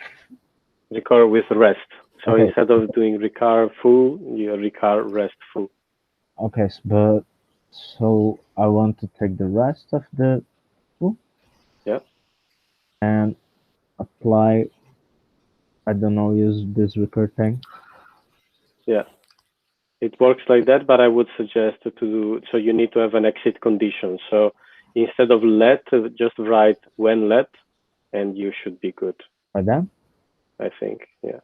Recur with rest. So Okay. instead of doing recur foo, you recur rest foo. Okay, but so I want to take the rest of the foo. Yeah. And apply. I don't know. Use this record thing. Yeah. It works like that, but I would suggest to do, so you need to have an exit condition. So instead of let, just write when let, and you should be good. Like that? I think, yeah.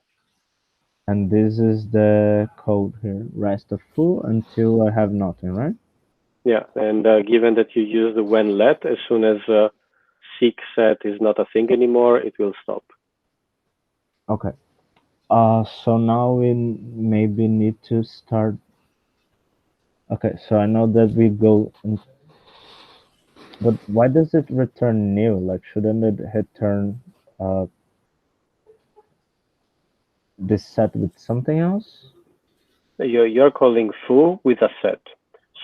And this is the code here. Rest of foo until I have nothing, right? Yeah, and given that you use the when let, as soon as seek set is not a thing anymore, it will stop. Okay. So now we maybe need to start. Okay, so I know that we go, but why does it return new? Like, shouldn't it return this set with something else? You're calling foo with a set.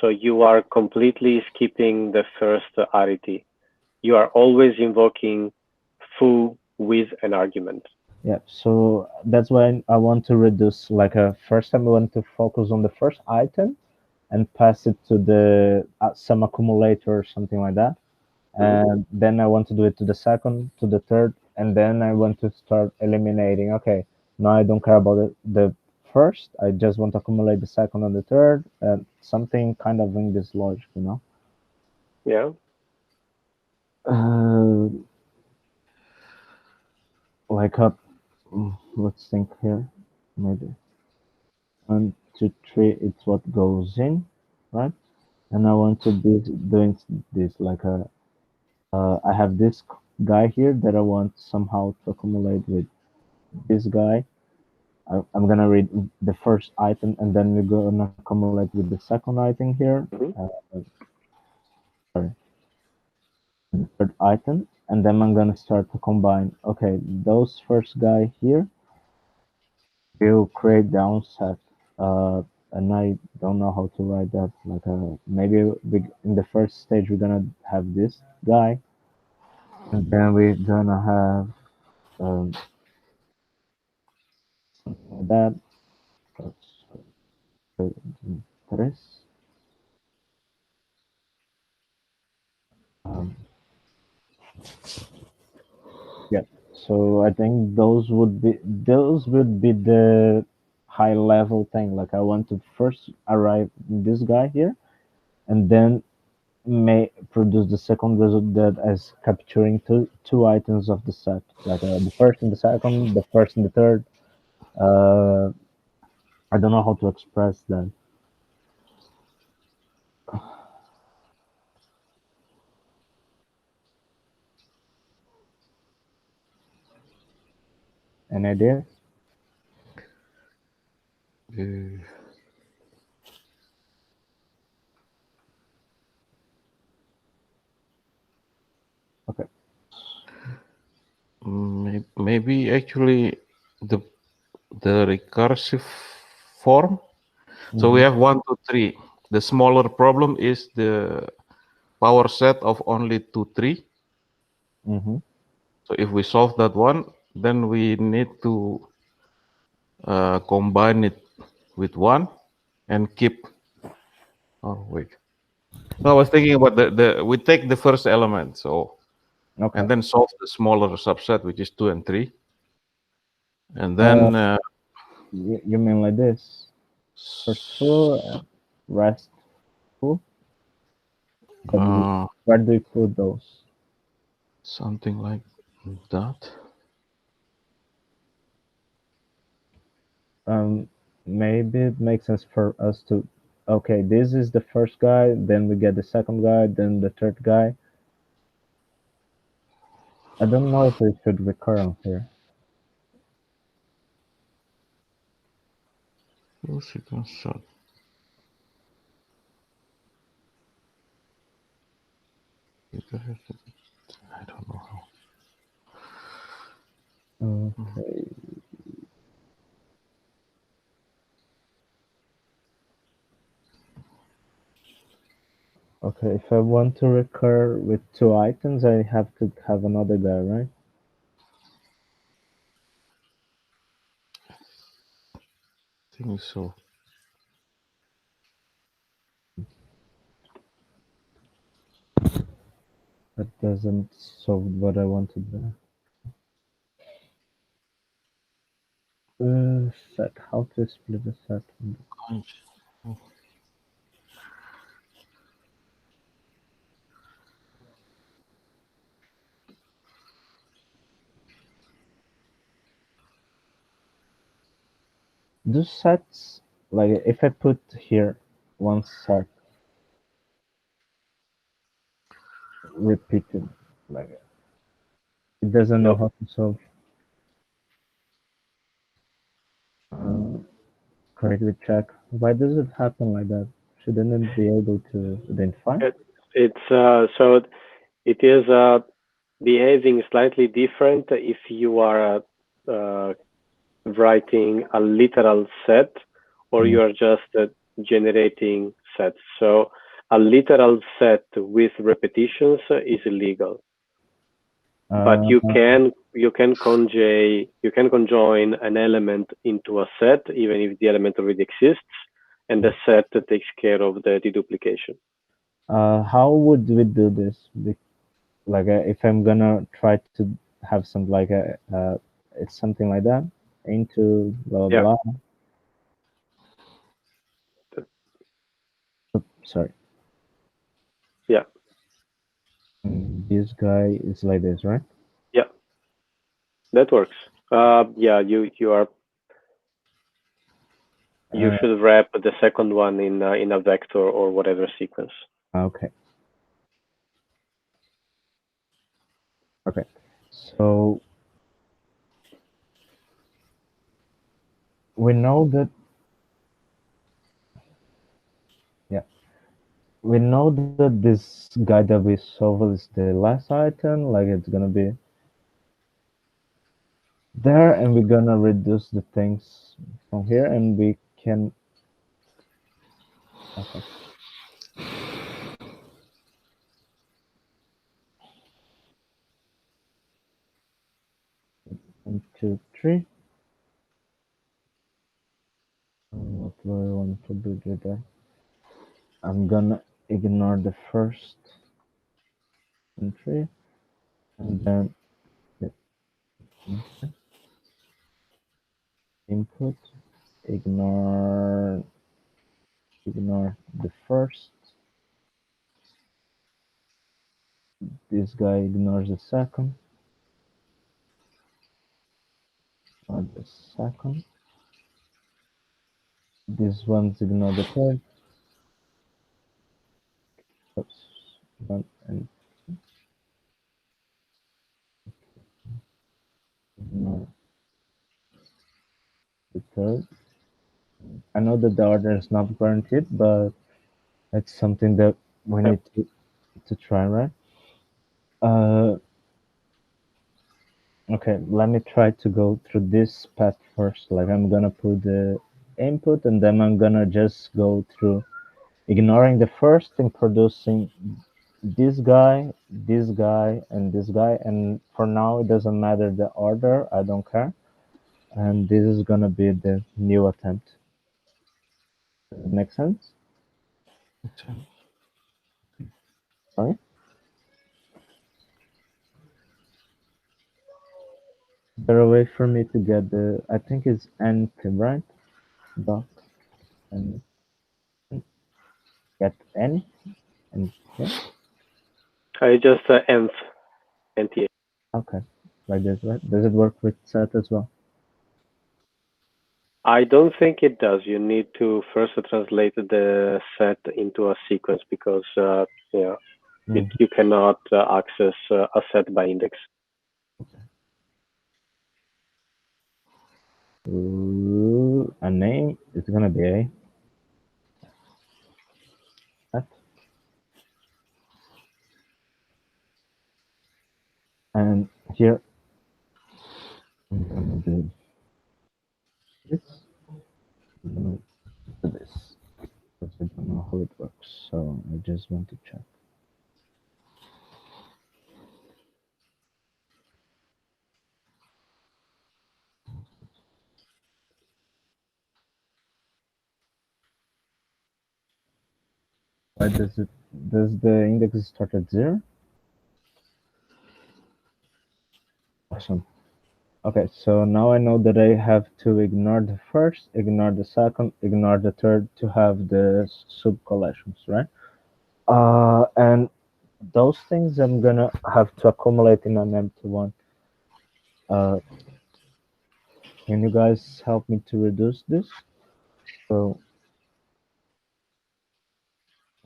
So you are completely skipping the first arity. You are always invoking foo with an argument. Yeah, so that's why I want to reduce, like first time I want to focus on the first item and pass it to the some accumulator or something like that. And then I want to do it to the second, to the third, and then I want to start eliminating. Okay, now I don't care about the first. I just want to accumulate the second and the third, and something kind of in this logic, you know. Yeah. Like let's think here, maybe 1, 2, 3. It's what goes in, right? And I want to be doing this like a. I have this guy here that I want somehow to accumulate with this guy. I'm gonna read the first item and then we're gonna accumulate with the second item here. Sorry, the third item, and then I'm gonna start to combine. Okay, those first guy here will create the onset. And I don't know how to write that. Like maybe in the first stage we're gonna have this guy, and then we're gonna have that. Tres. Yeah. So I think those would be the high level thing. Like I want to first arrive in this guy here, and then may produce the second result that as capturing two items of the set, like the first and the second, the first and the third. I don't know how to express that. An idea? Okay. Maybe actually the recursive form. So we have 1, 2, 3. The smaller problem is the power set of only 2, 3. So if we solve that one, then we need to combine it with 1 and keep. Oh wait, no, I was thinking about we take the first element, so Okay. and then solve the smaller subset, which is 2 and 3, and then You mean like this? First full, rest full. Where do you put those? something like that. Maybe it makes sense for us to. Okay, this is the first guy. Then we get the second guy. Then the third guy. I don't know if we should recur on here. I don't know how. Okay. Okay, if I want to recur with 2 items, I have to have another guy, right? I think so. That doesn't solve what I wanted there. Set. How to split a set? Do sets, like if I put here one set repeated, like it doesn't know how to solve. Correctly check. Why does it happen like that? Shouldn't it be able to identify? It's so it is behaving slightly different if you are writing a literal set or you are just generating sets. So a literal set with repetitions is illegal. But you can conjoin an element into a set even if the element already exists, and the set takes care of the deduplication. How would we do this? Like if I'm gonna try to have some like it's something like that into blah blah. Oh, sorry. Yeah. This guy is like this, right? Yeah. That works. Yeah, you should wrap the second one in a vector or whatever sequence. Okay. Okay. So we know that. Yeah. We know that this guy that we solve is the last item. Like it's gonna be there, and we're gonna reduce the things from here, and we can. Okay. 1, 2, 3. What do I want to do with that? I'm gonna ignore the first entry, and then input, ignore the first. This guy ignores the second. Or the second. This one's ignore the third. Oops. 1 and 2. Ignore the third. I know that the order is not guaranteed, but it's something that we need to try, right? Okay, let me try to go through this path first. Like I'm gonna put the input, and then I'm gonna just go through ignoring the first and producing this guy, and this guy. And for now, it doesn't matter the order. I don't care. and this is gonna be the new attempt. Does it make sense? Sorry? Is there a way for me to get the, I think it's nth, right? Dot, and get n, and yeah? I just nth, nth. Okay, like this, right? Does it work with set as well? I don't think it does. You need to first translate the set into a sequence because you cannot access a set by index. A name is gonna be a set, and here I'm gonna do this. I'm gonna do this because I don't know how it works, so I just want to check. Why does the index start at 0? Awesome. Okay, so now I know that I have to ignore the first, ignore the second, ignore the third to have the sub collections, right? And those things I'm gonna have to accumulate in an empty one. Can you guys help me to reduce this? So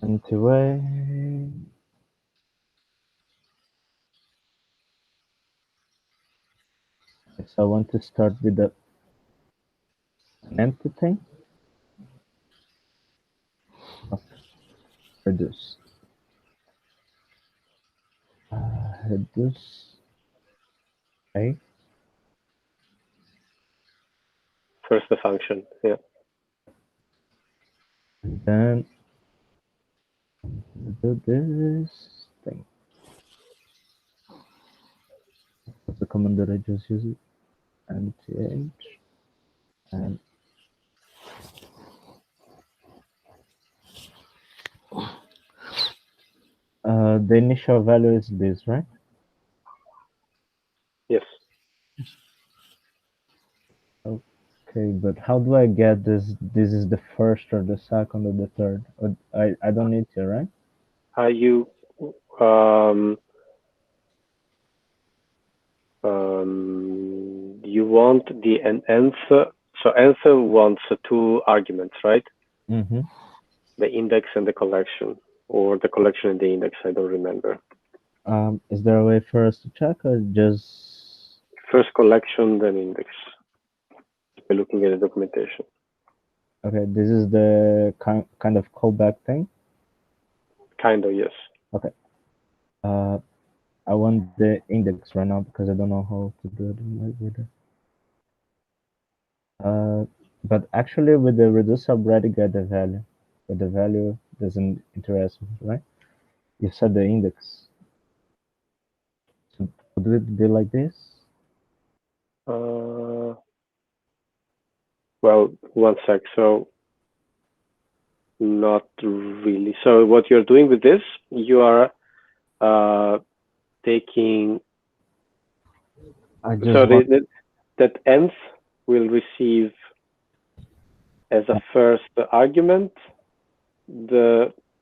empty way. So I want to start with an empty thing. Okay. Reduce. Reduce. Okay. First the function, yeah. And then do this thing. What's the command that I just used? Mth and the initial value is this, right? Yes. Okay, but how do I get this? This is the first or the second or the third? Or I don't need to, right? You you want the nth, so nth wants two arguments, right? Mm-hmm. The index and the collection, or the collection and the index, I don't remember. Is there a way for us to check, or just First collection, then index, by looking at the documentation. okay? This is the kind of callback thing. Kind of, yes. Okay. I want the index right now because I don't know how to do it in my reader. But actually, with the reduce, I already get the value, but the value doesn't interest me, right? You said the index. So would it be like this? Well, one sec. So, not really. So, what you're doing with this, you are taking. So that nth will receive as a first argument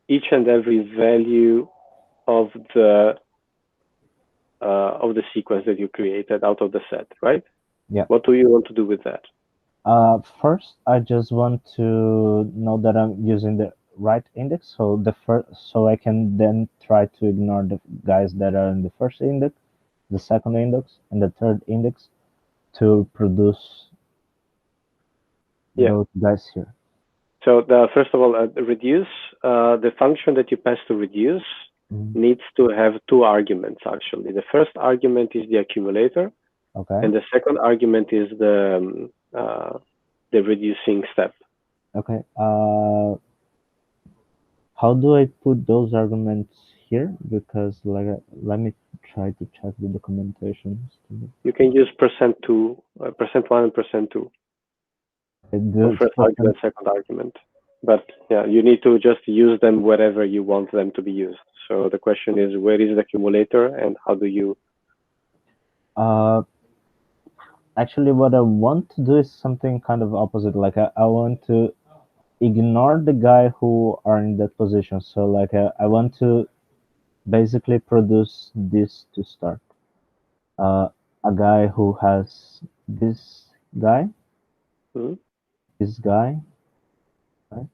each and every value of the sequence that you created out of the set, right? Yeah. What do you want to do with that? First, I just want to know that I'm using the right index, so I can then try to ignore the guys that are in the first index, the second index, and the third index to produce those guys here. So first of all, reduce, the function that you pass to reduce needs to have two arguments, actually. The first argument is the accumulator, and the second argument is the reducing step. Okay. How do I put those arguments here? Because let me try to check the documentation. You can use %2, %1 and %2 for first argument, second argument. But yeah, you need to just use them wherever you want them to be used. So the question is, where is the accumulator and how do you? Actually, what I want to do is something kind of opposite. Like I want to ignore the guy who are in that position. So like I want to basically produce this to start. A guy who has this guy, this guy, right?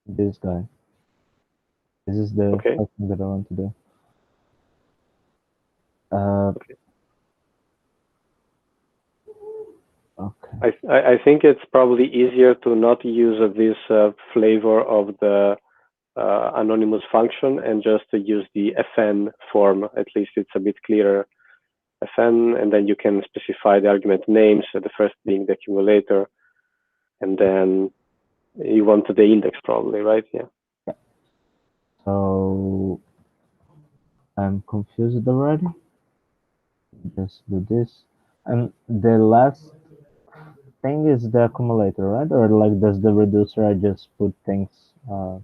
This guy. This is the first thing that I want to do. Okay. I think it's probably easier to not use this flavor of the anonymous function and just to use the fn form. At least it's a bit clearer. Fn, and then you can specify the argument names, the first being the accumulator, and then you want the index probably, right? Yeah. So I'm confused already. Just do this. And the last thing is the accumulator, right? Or like does the reducer I just put things on?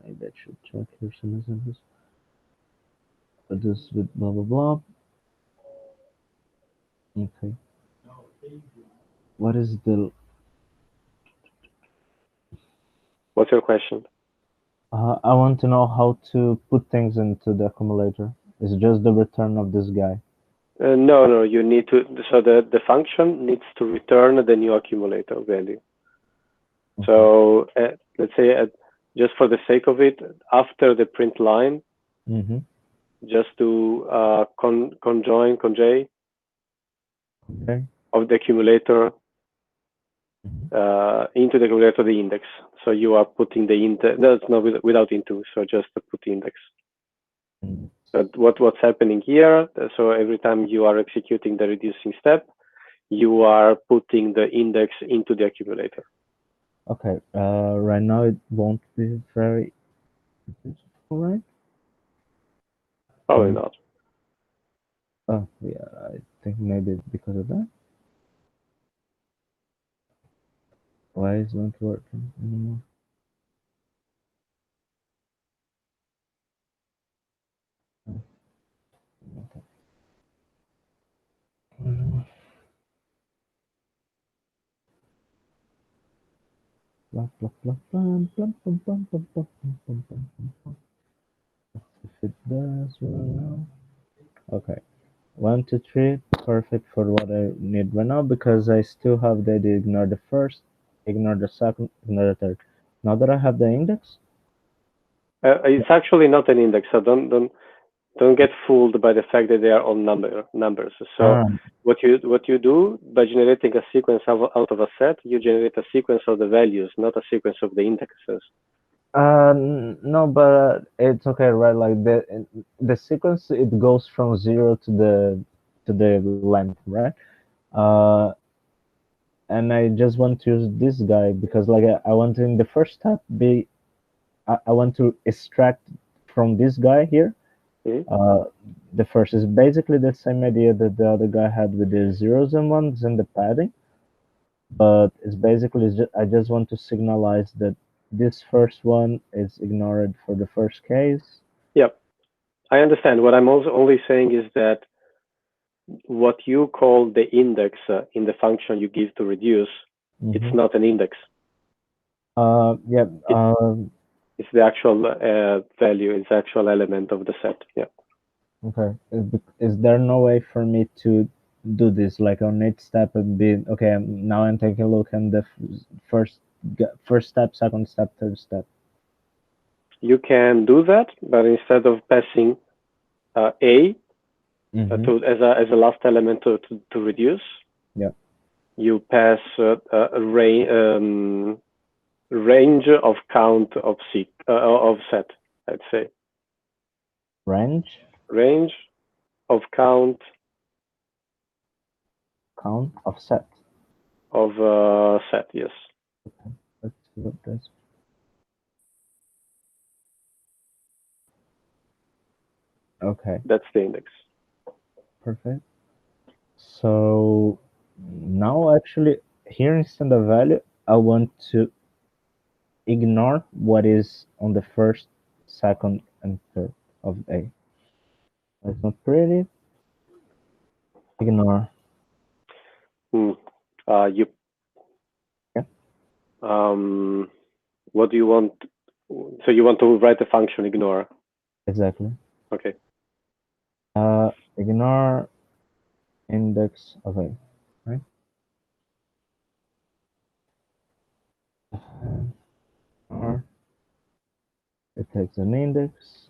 Maybe I should check here some examples. Reduce with blah blah blah. Okay. What is the? What's your question? I want to know how to put things into the accumulator. It's just the return of this guy. No, you need to. So the function needs to return the new accumulator value. Okay. So let's say, just for the sake of it, after the print line, just to conjoin of the accumulator into the accumulator the index. So you are putting the index. No, it's not without into. So just to put the index. So what's happening here? So every time you are executing the reducing step, you are putting the index into the accumulator. Okay. Right now it won't be very useful, right? Probably not. Oh yeah, I think maybe because of that. Why is it not working anymore? Okay. If it does right now. Okay. 1, 2, 3, perfect for what I need right now because I still have the idea. Ignore the first, ignore the second, ignore the third. Now that I have the index, it's actually not an index. So don't get fooled by the fact that they are all numbers. So what you do by generating a sequence out of a set, you generate a sequence of the values, not a sequence of the indexes. No, but it's okay, right? Like the sequence, it goes from 0 to the length, right? And I just want to use this guy because like I want to, in the first step I want to extract from this guy here. The first is basically the same idea that the other guy had with the zeros and ones and the padding, but it's basically I just want to signalize that this first one is ignored for the first case. Yep, I understand. What I'm also only saying is that what you call the index in the function you give to reduce, it's not an index. Yeah. It's the actual value. It's the actual element of the set. Yeah. Okay. Is there no way for me to do this like on each step and be okay? Now I'm taking a look at the first step, second step, third step. You can do that, but instead of passing a as a last element to reduce, you pass a range of count of set. I'd say range of count of set set. Yes. Okay. Let's see what this. Okay, That's the index. perfect. So now actually here instead of value, I want to ignore what is on the first, second, and third of A. That's not pretty. Ignore. You Yeah. What do you want? So you want to write a function ignore? Exactly. Okay. Ignore index of A, right? Or it takes an index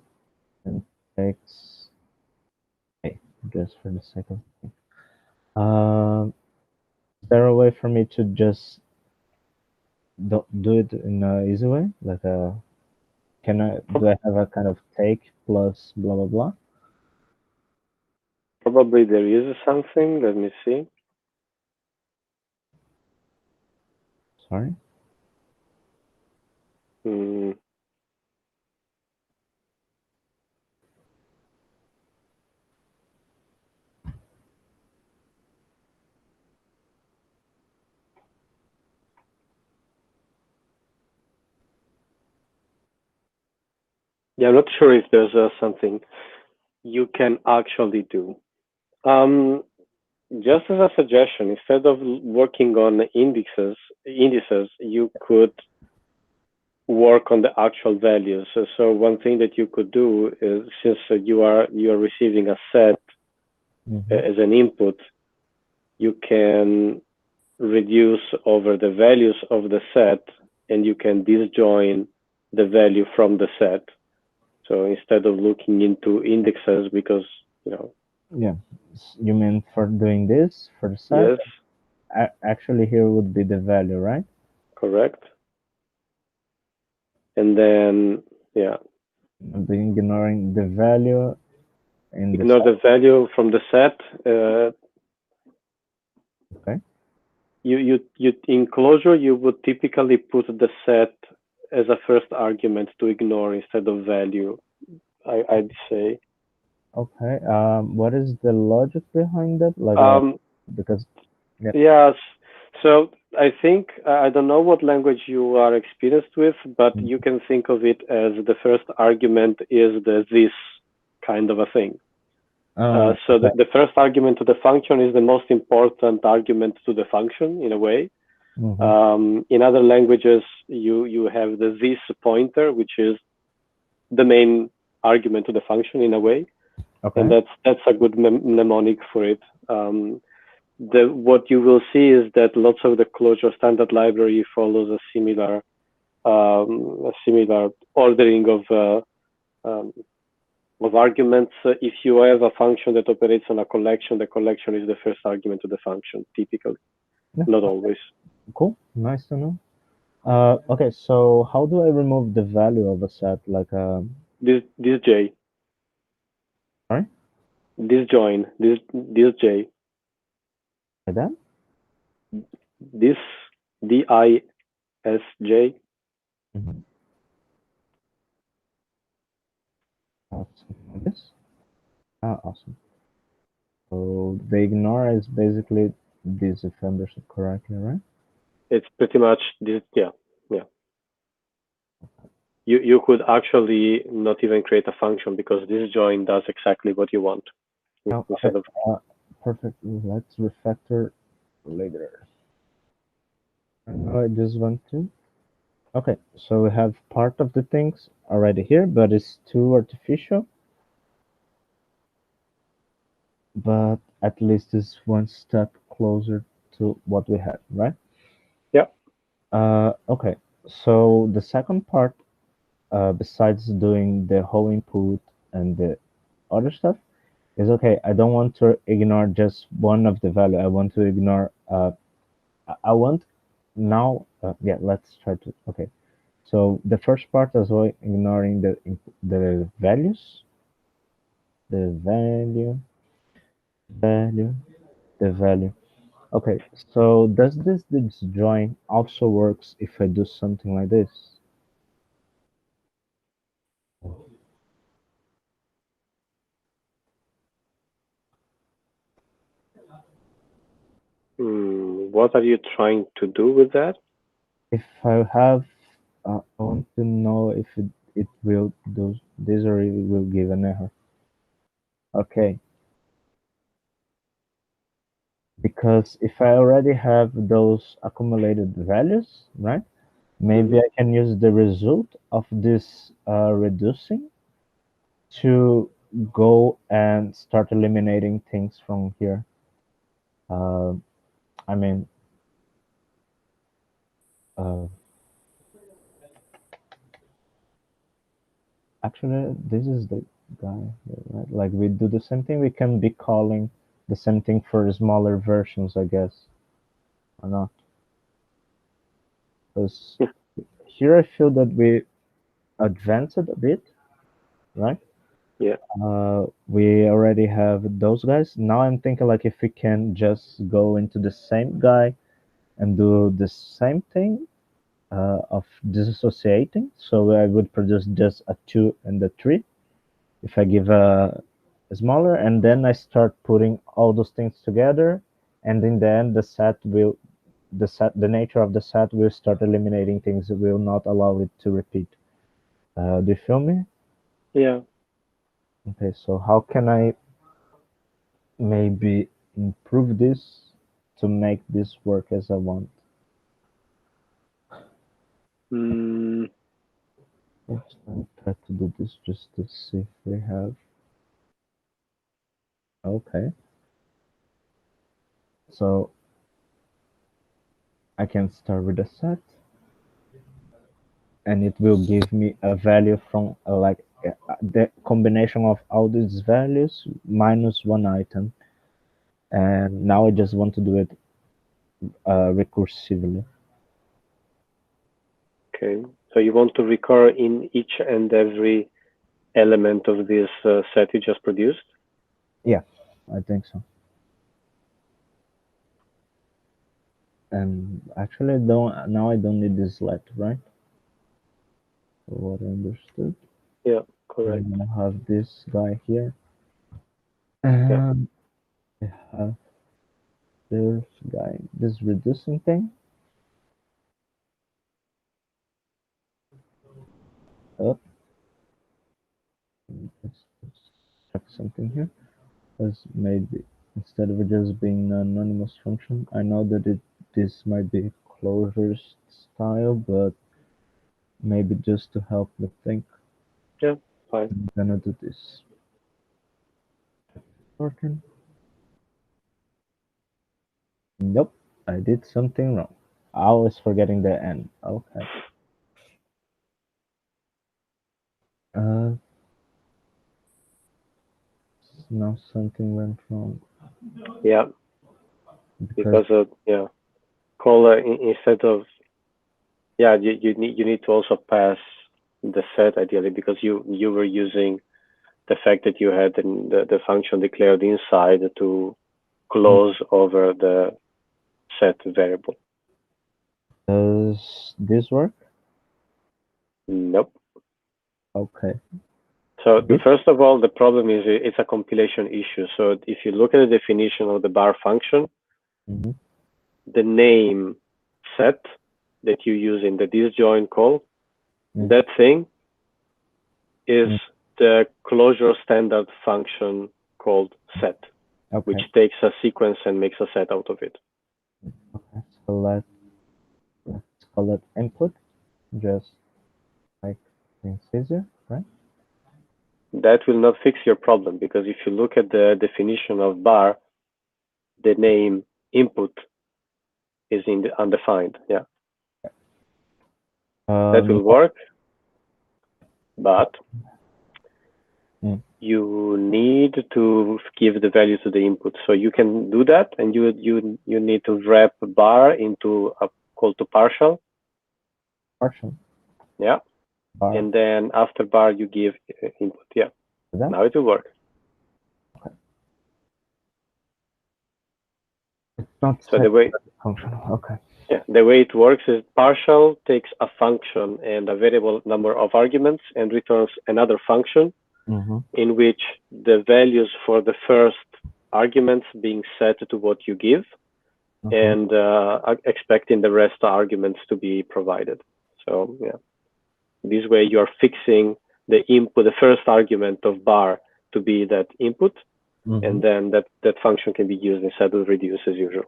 and takes A just for the sake of thing. Is there a way for me to just do it in an easy way? Like do I have a kind of take plus blah blah blah? Probably there is something. Let me see. Sorry. Yeah, I'm not sure if there's something you can actually do. Just as a suggestion, instead of working on indices, you could work on the actual values. So one thing that you could do is, since you are receiving a set as an input, you can reduce over the values of the set, and you can disjoin the value from the set. So instead of looking into indexes, because Yeah, you mean for doing this for the set? Yes. Actually, here would be the value, right? Correct. And then, yeah. Ignoring the value in the Ignore set. the value from the set. Okay. You in Clojure, you would typically put the set as a first argument to ignore instead of value, I'd say. Okay. What is the logic behind that? Like, because Yes. So I think I don't know what language you are experienced with, but you can think of it as the first argument is the this kind of a thing. So the first argument to the function is the most important argument to the function in a way. In other languages, you have the this pointer, which is the main argument to the function in a way, and that's a good mnemonic for it. What you will see is that lots of the Clojure standard library follows a similar ordering of arguments. If you have a function that operates on a collection, the collection is the first argument to the function, typically. Not always. Cool. Nice to know. Okay, so how do I remove the value of a set? Like this J. Sorry? Disjoin. This J. Like that? This DISJ. Something like this. Awesome. So the ignore is basically this, if I understood correctly, right? It's pretty much this. Yeah. You could actually not even create a function because this join does exactly what you want. Instead of perfect. Let's refactor later. I just want to. Okay, so we have part of the things already here, but it's too artificial. But at least it's one step closer to what we had, right? Yeah. Okay, so the second part, besides doing the whole input and the other stuff, is okay. I don't want to ignore just one of the value. I want to ignore. I want now. Yeah, let's try to. Okay, so the first part is ignoring the values, the value, the value. Okay, so does this disjoin also works if I do something like this? what are you trying to do with that? If I have, I want to know if it will do this or it will give an error. Okay. Because if I already have those accumulated values, right? Maybe I can use the result of this reducing to go and start eliminating things from here. I mean, actually, this is the guy here, right? Like we do the same thing. We can be calling the same thing for smaller versions, I guess, or not? Because here I feel that we advanced a bit, right? Yeah. We already have those guys. Now I'm thinking like if we can just go into the same guy and do the same thing of disassociating. So I would produce just a 2 and a 3 if I give a smaller, and then I start putting all those things together, and in the end the nature of the set will start eliminating things that will not allow it to repeat. Do you feel me? Yeah. Okay, so how can I maybe improve this to make this work as I want? Yes, I'll try to do this just to see if we have. Okay. So I can start with a set, and it will give me a value from the combination of all these values minus one item. And now I just want to do it recursively. Okay. So you want to recur in each and every element of this set you just produced? Yeah, I think so. And actually, now I don't need this let, right? For what I understood. Yeah, correct. I'm gonna have this guy here, and I have this guy, this reducing thing. Oh, let's check something here. Because maybe instead of it just being an anonymous function, I know that this might be Clojure style, but maybe just to help me think. Yeah, fine. I'm gonna do this. Shorten. Nope, I did something wrong. I was forgetting the N. Okay. Now something went wrong. Yeah. Because of call instead of you need to also pass the set ideally, because you were using the fact that you had the function declared inside to close over the set variable. Does this work? Nope. Okay. So first of all, the problem is it's a compilation issue. So if you look at the definition of the bar function, the name set that you use in the disjoin call, that thing is the Clojure standard function called set, which takes a sequence and makes a set out of it. Okay, so let's call it input, just like in Caesar, right? That will not fix your problem, because if you look at the definition of bar, the name input is in the undefined. Yeah. That will work, but you need to give the value to the input. So you can do that, and you need to wrap bar into a call to partial. Partial. Yeah. Bar. And then after bar you give input. Yeah. Now it will work. Okay. It's not so the way functional. Okay. Yeah, the way it works is partial takes a function and a variable number of arguments and returns another function in which the values for the first arguments being set to what you give, and expecting the rest arguments to be provided. So yeah, this way you are fixing the input, the first argument of bar to be that input, and then that function can be used instead of reduce as usual.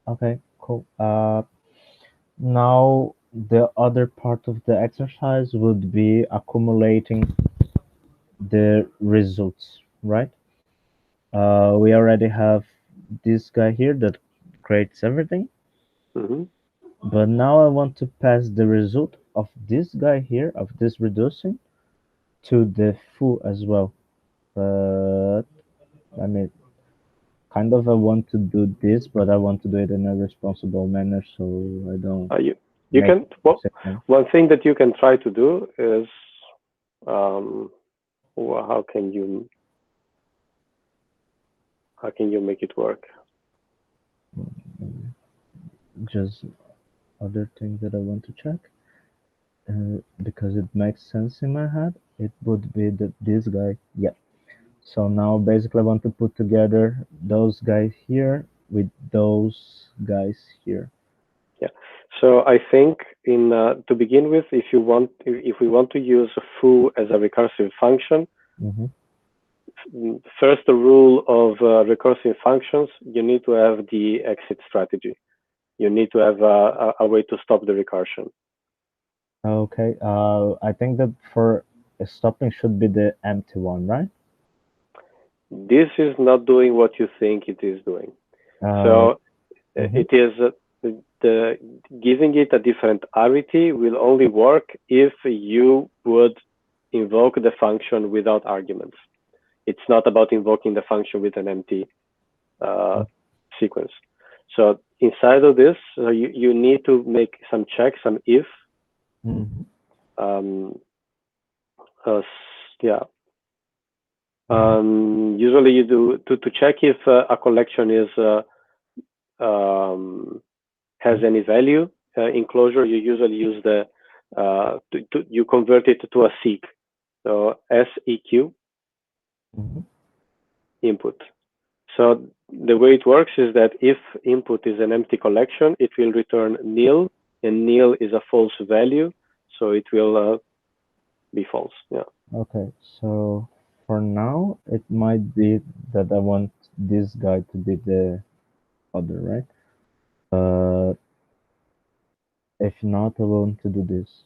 Okay, cool. Now the other part of the exercise would be accumulating the results, right? We already have this guy here that creates everything, but now I want to pass the result of this guy here, of this reducing, to the foo as well. But I mean, kind of I want to do this, but I want to do it in a responsible manner, so I don't. You can. Well, one thing that you can try to do is, well, how can you make it work? Just other thing that I want to check, because it makes sense in my head. It would be that this guy, yeah. So now basically I want to put together those guys here with those guys here. Yeah. So I think to begin with, if we want to use foo as a recursive function, first the rule of recursive functions, you need to have the exit strategy. You need to have a way to stop the recursion. Okay. I think that for stopping should be the empty one, right? This is not doing what you think it is doing. So it is the giving it a different arity will only work if you would invoke the function without arguments. It's not about invoking the function with an empty sequence. So inside of this, you need to make some checks, some if. Yeah. Usually you do to check if a collection is has any value in Clojure. You usually use the you convert it to a seq. So seq input. So the way it works is that if input is an empty collection, it will return nil, and nil is a false value, so it will be false. Yeah. Okay, so for now, it might be that I want this guy to be the other, right? If not, I want to do this.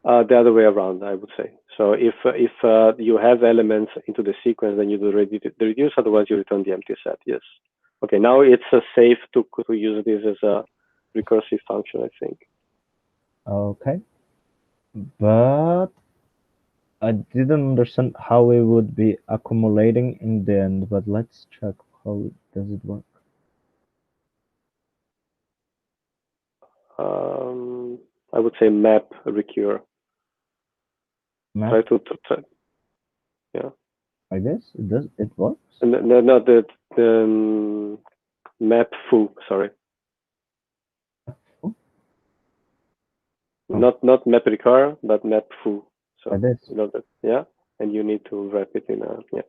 The other way around, I would say. So if you have elements into the sequence, then you do the reduce. Otherwise, you return the empty set. Yes. Okay. Now it's safe to use this as a recursive function, I think. Okay, but I didn't understand how it would be accumulating in the end. But let's check how does it work. I would say map recur. Map? Try to yeah. I guess it does. It works. No, the map foo. Sorry. Oh. Not map recur, but map foo. So this. you know that, yeah, and you need to wrap it in a yeah.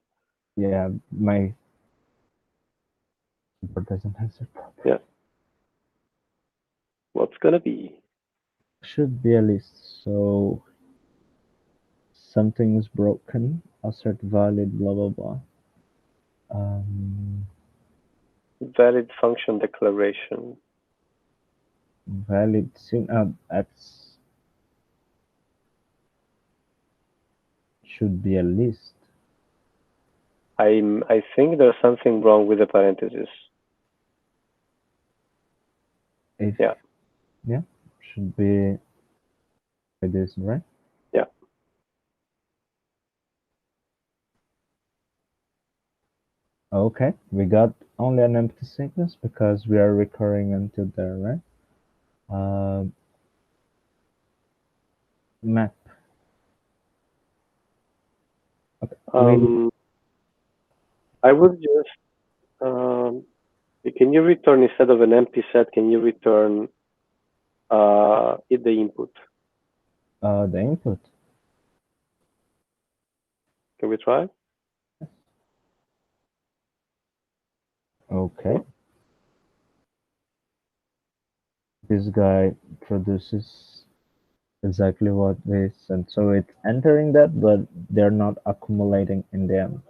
Yeah, my keyboard doesn't answer properly. Yeah. What's gonna be? Should be a list. So something is broken. Assert valid. Blah blah blah. Valid function declaration. Valid. That's should be a list. I think there's something wrong with the parentheses. Yeah. Yeah. Should be like this, right? Yeah. Okay. We got only an empty sequence because we are recurring until there, right? Map. Okay. I would just can you return instead of an empty set? Can you return the input? The input. Can we try? Okay. this guy produces exactly what they sent. So it's entering that, but they're not accumulating in the end.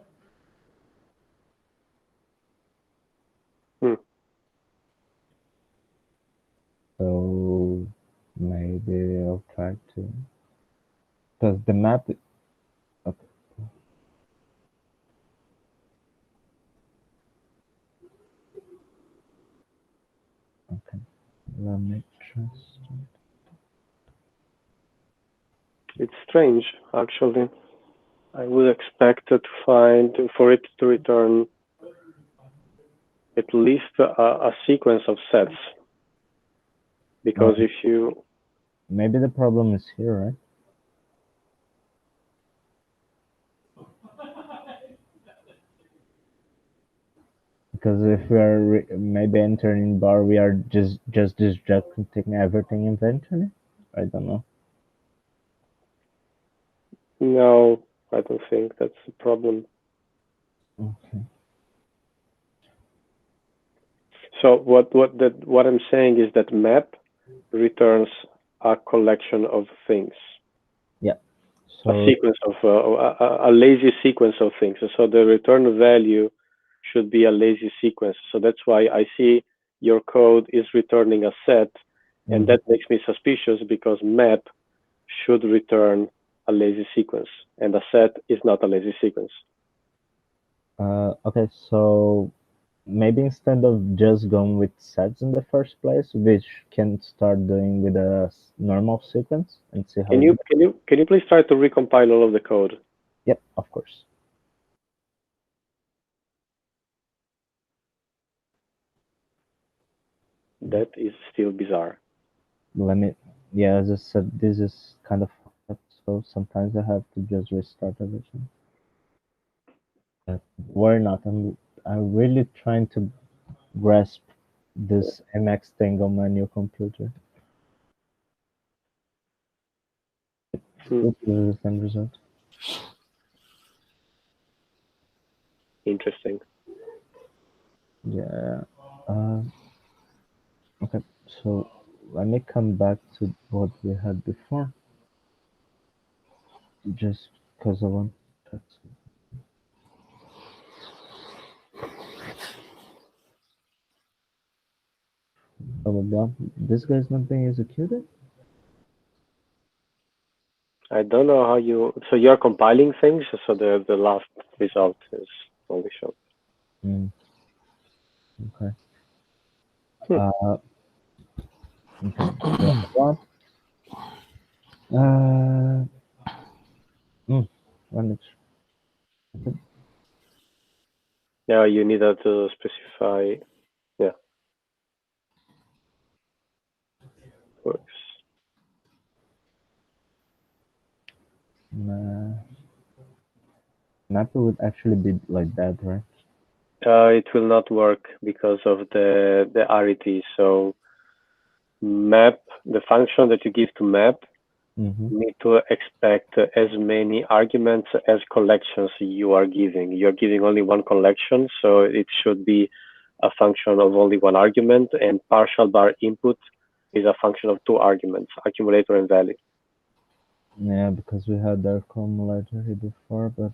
So maybe I'll try to, because the map. Okay. Okay. Let me just. It's strange, actually. I would expect it for it to return at least a sequence of sets. Because if you... Maybe the problem is here, right? Because if we are maybe entering bar, we are just disjuncting everything eventually. I don't know. No, I don't think that's the problem. Okay. So what I'm saying is that map returns a collection of things. Yeah. So a sequence of a lazy sequence of things. So the return value should be a lazy sequence. So that's why I see your code is returning a set, and that makes me suspicious because map should return a lazy sequence, and a set is not a lazy sequence. Okay, so maybe instead of just going with sets in the first place, we can start doing with a normal sequence and see how. Can you please try to recompile all of the code? Yep, of course. That is still bizarre. Let me. Yeah, as I said, this is kind of fucked up, so sometimes I have to just restart everything. But worry not. I'm really trying to grasp this MX thing on my new computer. It is the same result. Interesting. Yeah. Okay, so let me come back to what we had before. Just because I want that. Blah blah blah. This guy's not being executed? I don't know how you. So you're compiling things, so the last result is only shown. Okay. Okay. So what? One okay. Yeah, you needed to specify. Yeah. Works. Map would actually be like that, right? It will not work because of the arity. So map, the function that you give to map, need to expect as many arguments as collections you are giving. You're giving only one collection, so it should be a function of only one argument, and partial bar input is a function of two arguments, accumulator and value. Yeah, because we had the accumulator here before, but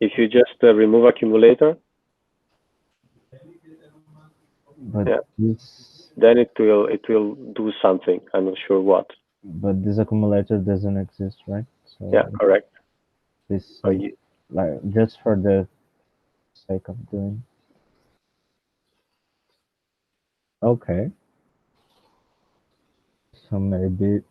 if you just remove accumulator, yeah, then it will do something. I'm not sure what. But this accumulator doesn't exist, right? So yeah, correct. This like just for the sake of doing. Okay. So maybe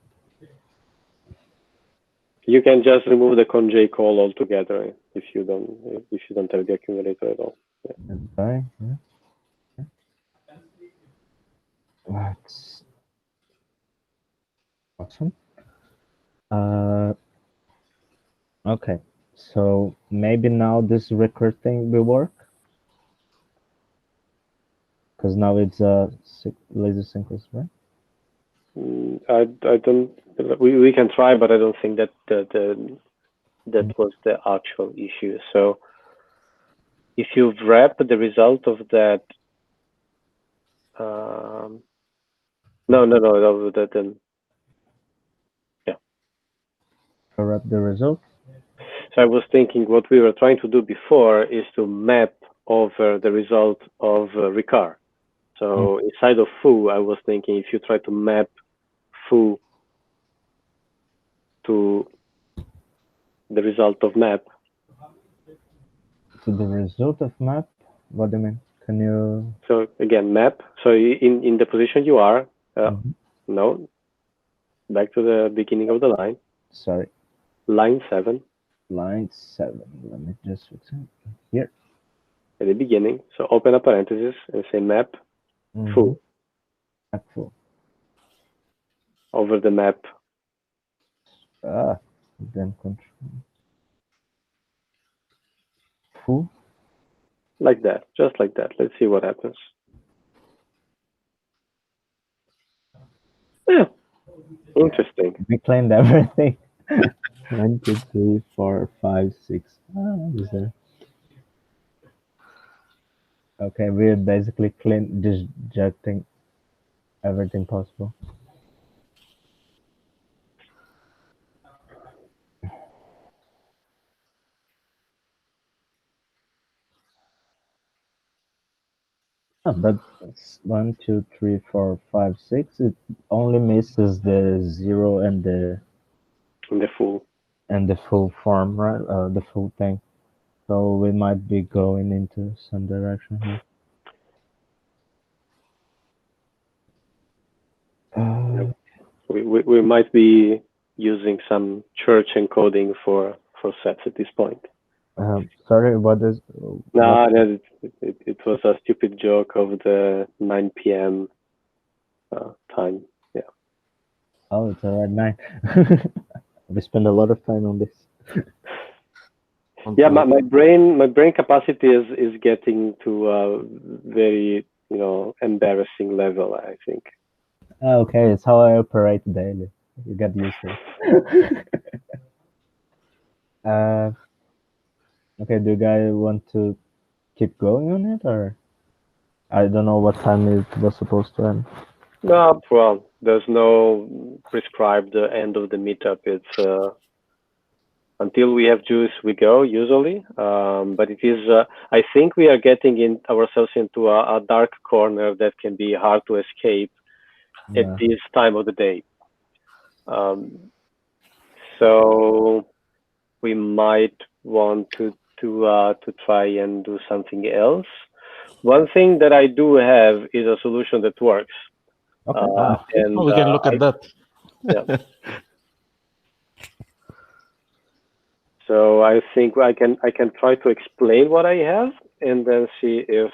you can just remove the conj call altogether if you don't have the accumulator at all. Yeah. Okay. Yeah. That's awesome. Okay. So maybe now this record thing will work. Because now it's a laser synchronous, right? I don't. We can try, but I don't think that that was the actual issue. So if you wrap the result of that No, that yeah. Corrupt the result. So I was thinking what we were trying to do before is to map over the result of recar. So inside of foo, I was thinking if you try to map foo to the result of map. To the result of map? What do you mean? Can you? So again, map. So in the position you are, no, back to the beginning of the line. Sorry. Line 7. Line 7. Let me just fix it here. At the beginning. So open a parenthesis and say map foo. Map foo. Over the map. Then control. Foo. Like that, just like that. Let's see what happens. Yeah, interesting. We claimed everything. 1, 2, 3, 4, 5, 6. Is there? Okay, we're basically disjecting everything possible. But 1, 2, 3, 4, 5, 6. It only misses the 0 and the full form, right? The full thing. So we might be going into some direction here. We might be using some church encoding for sets at this point. Sorry, what is? No, it was a stupid joke of the 9 p.m. Time. Yeah. Oh, it's already 9. We spend a lot of time on this. Yeah, my brain capacity is getting to a very embarrassing level, I think. Okay, it's how I operate daily. You get used to it. Okay, do you guys want to keep going on it, or I don't know what time it was supposed to end? No, well, there's no prescribed end of the meetup. It's until we have juice, we go usually. But it is, I think we are getting ourselves into a dark corner that can be hard to escape at this time of the day. So we might want to try and do something else. One thing that I do have is a solution that works. Okay. And we can look at that. Yeah. So I think I can try to explain what I have and then see if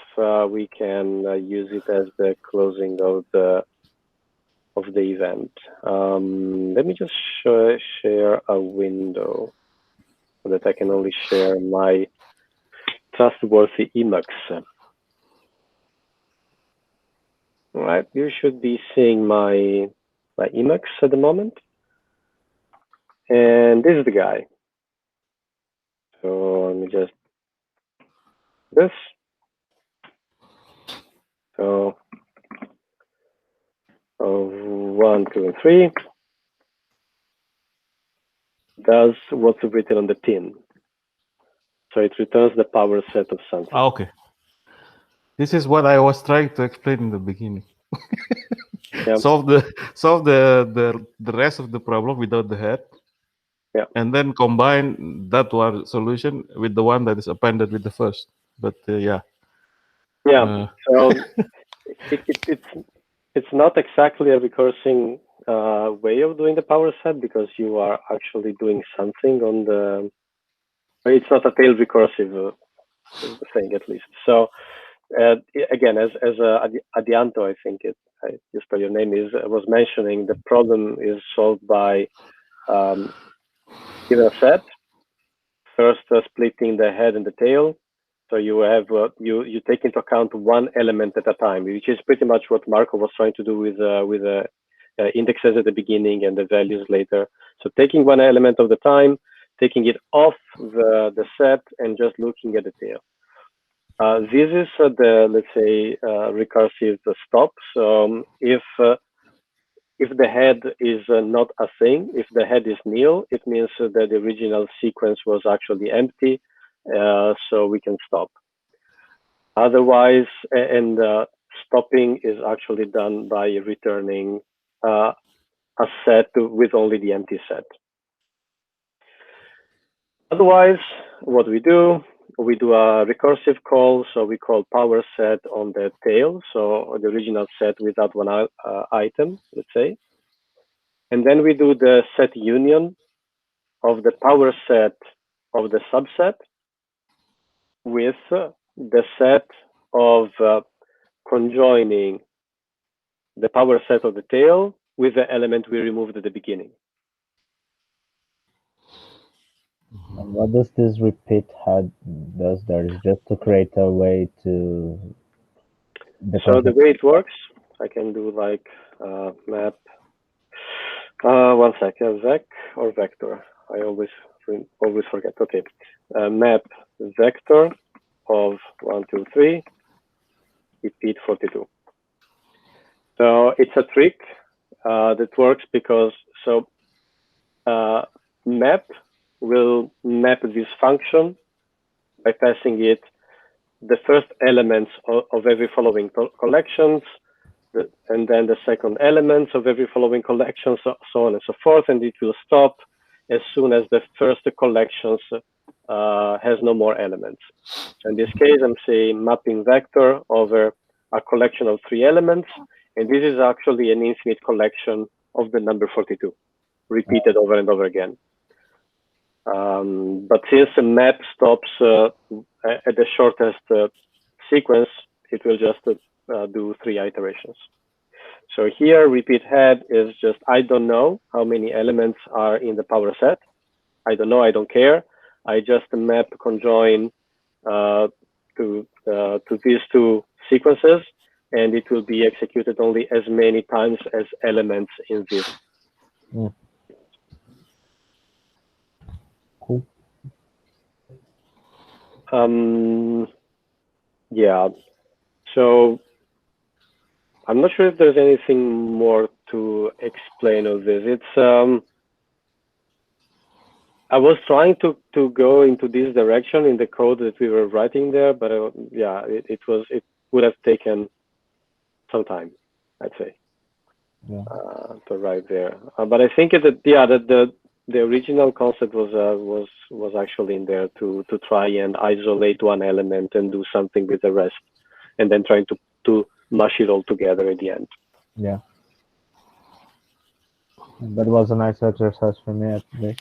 we can use it as the closing of the event. Let me just share a window so that I can only share my trustworthy Emacs. All right, you should be seeing my Emacs at the moment, and this is the guy. So let me just this. So 1, 2, and 3 does what's written on the tin. So it returns the power set of something. Okay. This is what I was trying to explain in the beginning. Yep. Solve the rest of the problem without the head. Yeah. And then combine that one solution with the one that is appended with the first. But yeah. Yeah. So it's not exactly a recursing way of doing the power set because you are actually doing something on the. It's not a tail recursive thing at least. So again, as Adianto, I think just by your name was mentioning, the problem is solved by given a set, first splitting the head and the tail. So you have you take into account one element at a time, which is pretty much what Marco was trying to do with indexes at the beginning and the values later. So taking one element of the time, taking it off the set, and just looking at the tail. This is the, let's say, recursive stop. So if the head is not a thing, if the head is nil, it means that the original sequence was actually empty, so we can stop. Otherwise, and stopping is actually done by returning a set with only the empty set. Otherwise, what we do a recursive call. So we call power set on the tail, so the original set without one item, let's say. And then we do the set union of the power set of the subset with the set of conjoining the power set of the tail with the element we removed at the beginning. And what does this repeat head does there? Is just to create a way to So the way it works, I can do like map. One second, vec or vector. I always forget. Okay, map vector of 1, 2, 3. Repeat 42. So it's a trick that works because map will map this function by passing it the first elements of every following collections, and then the second elements of every following collection, so on and so forth, and it will stop as soon as the first collections has no more elements. So in this case, I'm saying mapping vector over a collection of 3 elements, and this is actually an infinite collection of the number 42, repeated over and over again. But since the map stops at the shortest sequence, it will just do 3 iterations. So here, repeat head is just, I don't know how many elements are in the power set. I don't know, I don't care. I just map conjoin to these 2 sequences, and it will be executed only as many times as elements in this. Cool. Yeah, so I'm not sure if there's anything more to explain of this. It's I was trying to go into this direction in the code that we were writing there, but yeah, it would have taken some time, I'd say, to write there. But I think that the original concept was actually in there to try and isolate one element and do something with the rest, and then trying to mush it all together at the end. Yeah. That was a nice exercise for me, actually.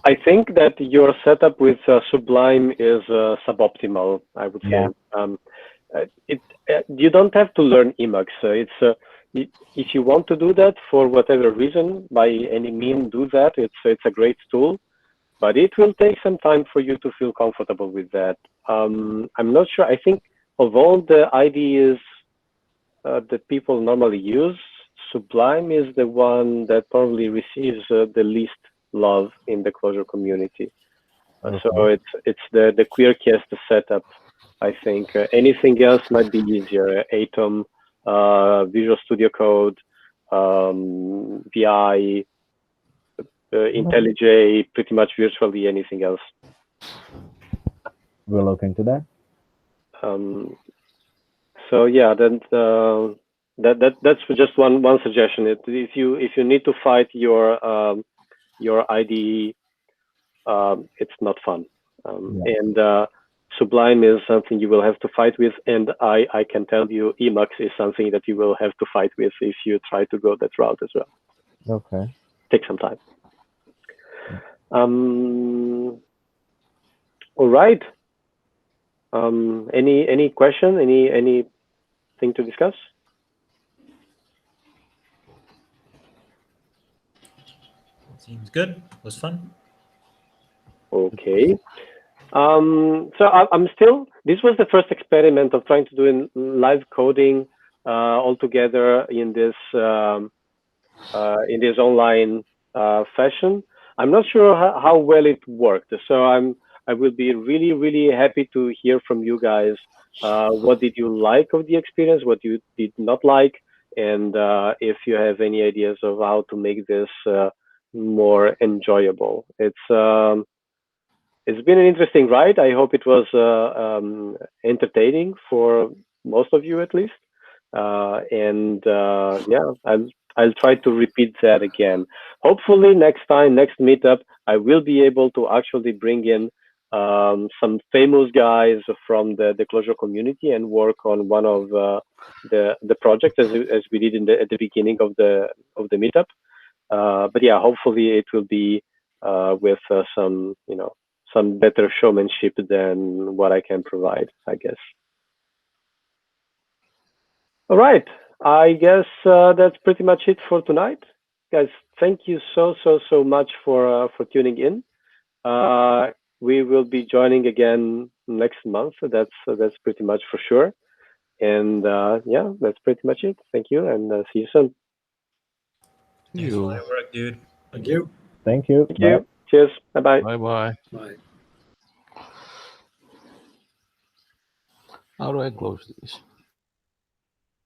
I think that your setup with Sublime is suboptimal, I would say. You don't have to learn Emacs. If you want to do that for whatever reason, by any means, do that. It's a great tool, but it will take some time for you to feel comfortable with that. I'm not sure. I think of all the IDEs that people normally use, Sublime is the one that probably receives the least love in the Clojure community. So it's the queerest setup, I think. Anything else might be easier. Atom, Visual Studio Code, VI, IntelliJ, pretty much virtually anything else. We'll look into that. So yeah, then that's just one suggestion. If you need to fight your IDE, it's not fun. And Sublime is something you will have to fight with, and I can tell you Emacs is something that you will have to fight with if you try to go that route as well. Okay. Take some time. All right. Any question? Anything to discuss? Seems good. It was fun. Okay. So I'm still. This was the first experiment of trying to do live coding all together in this online fashion. I'm not sure how well it worked. So I will be really, really happy to hear from you guys. What did you like of the experience? What you did not like? And if you have any ideas of how to make this more enjoyable. It's been an interesting ride. I hope it was entertaining for most of you at least. Yeah, I'll try to repeat that again. Hopefully next time, next meetup, I will be able to actually bring in some famous guys from the Clojure community and work on one of the projects as we did at the beginning of the meetup. But yeah, hopefully it will be with some some better showmanship than what I can provide, I guess. All right. I guess that's pretty much it for tonight. Guys, thank you so much for tuning in. We will be joining again next month. That's pretty much for sure. And yeah, that's pretty much it. Thank you, and see you soon. Thanks for all your work, dude. Thank you. Thank you. Thank you. Cheers. Bye-bye. Bye-bye. Bye. How do I close this?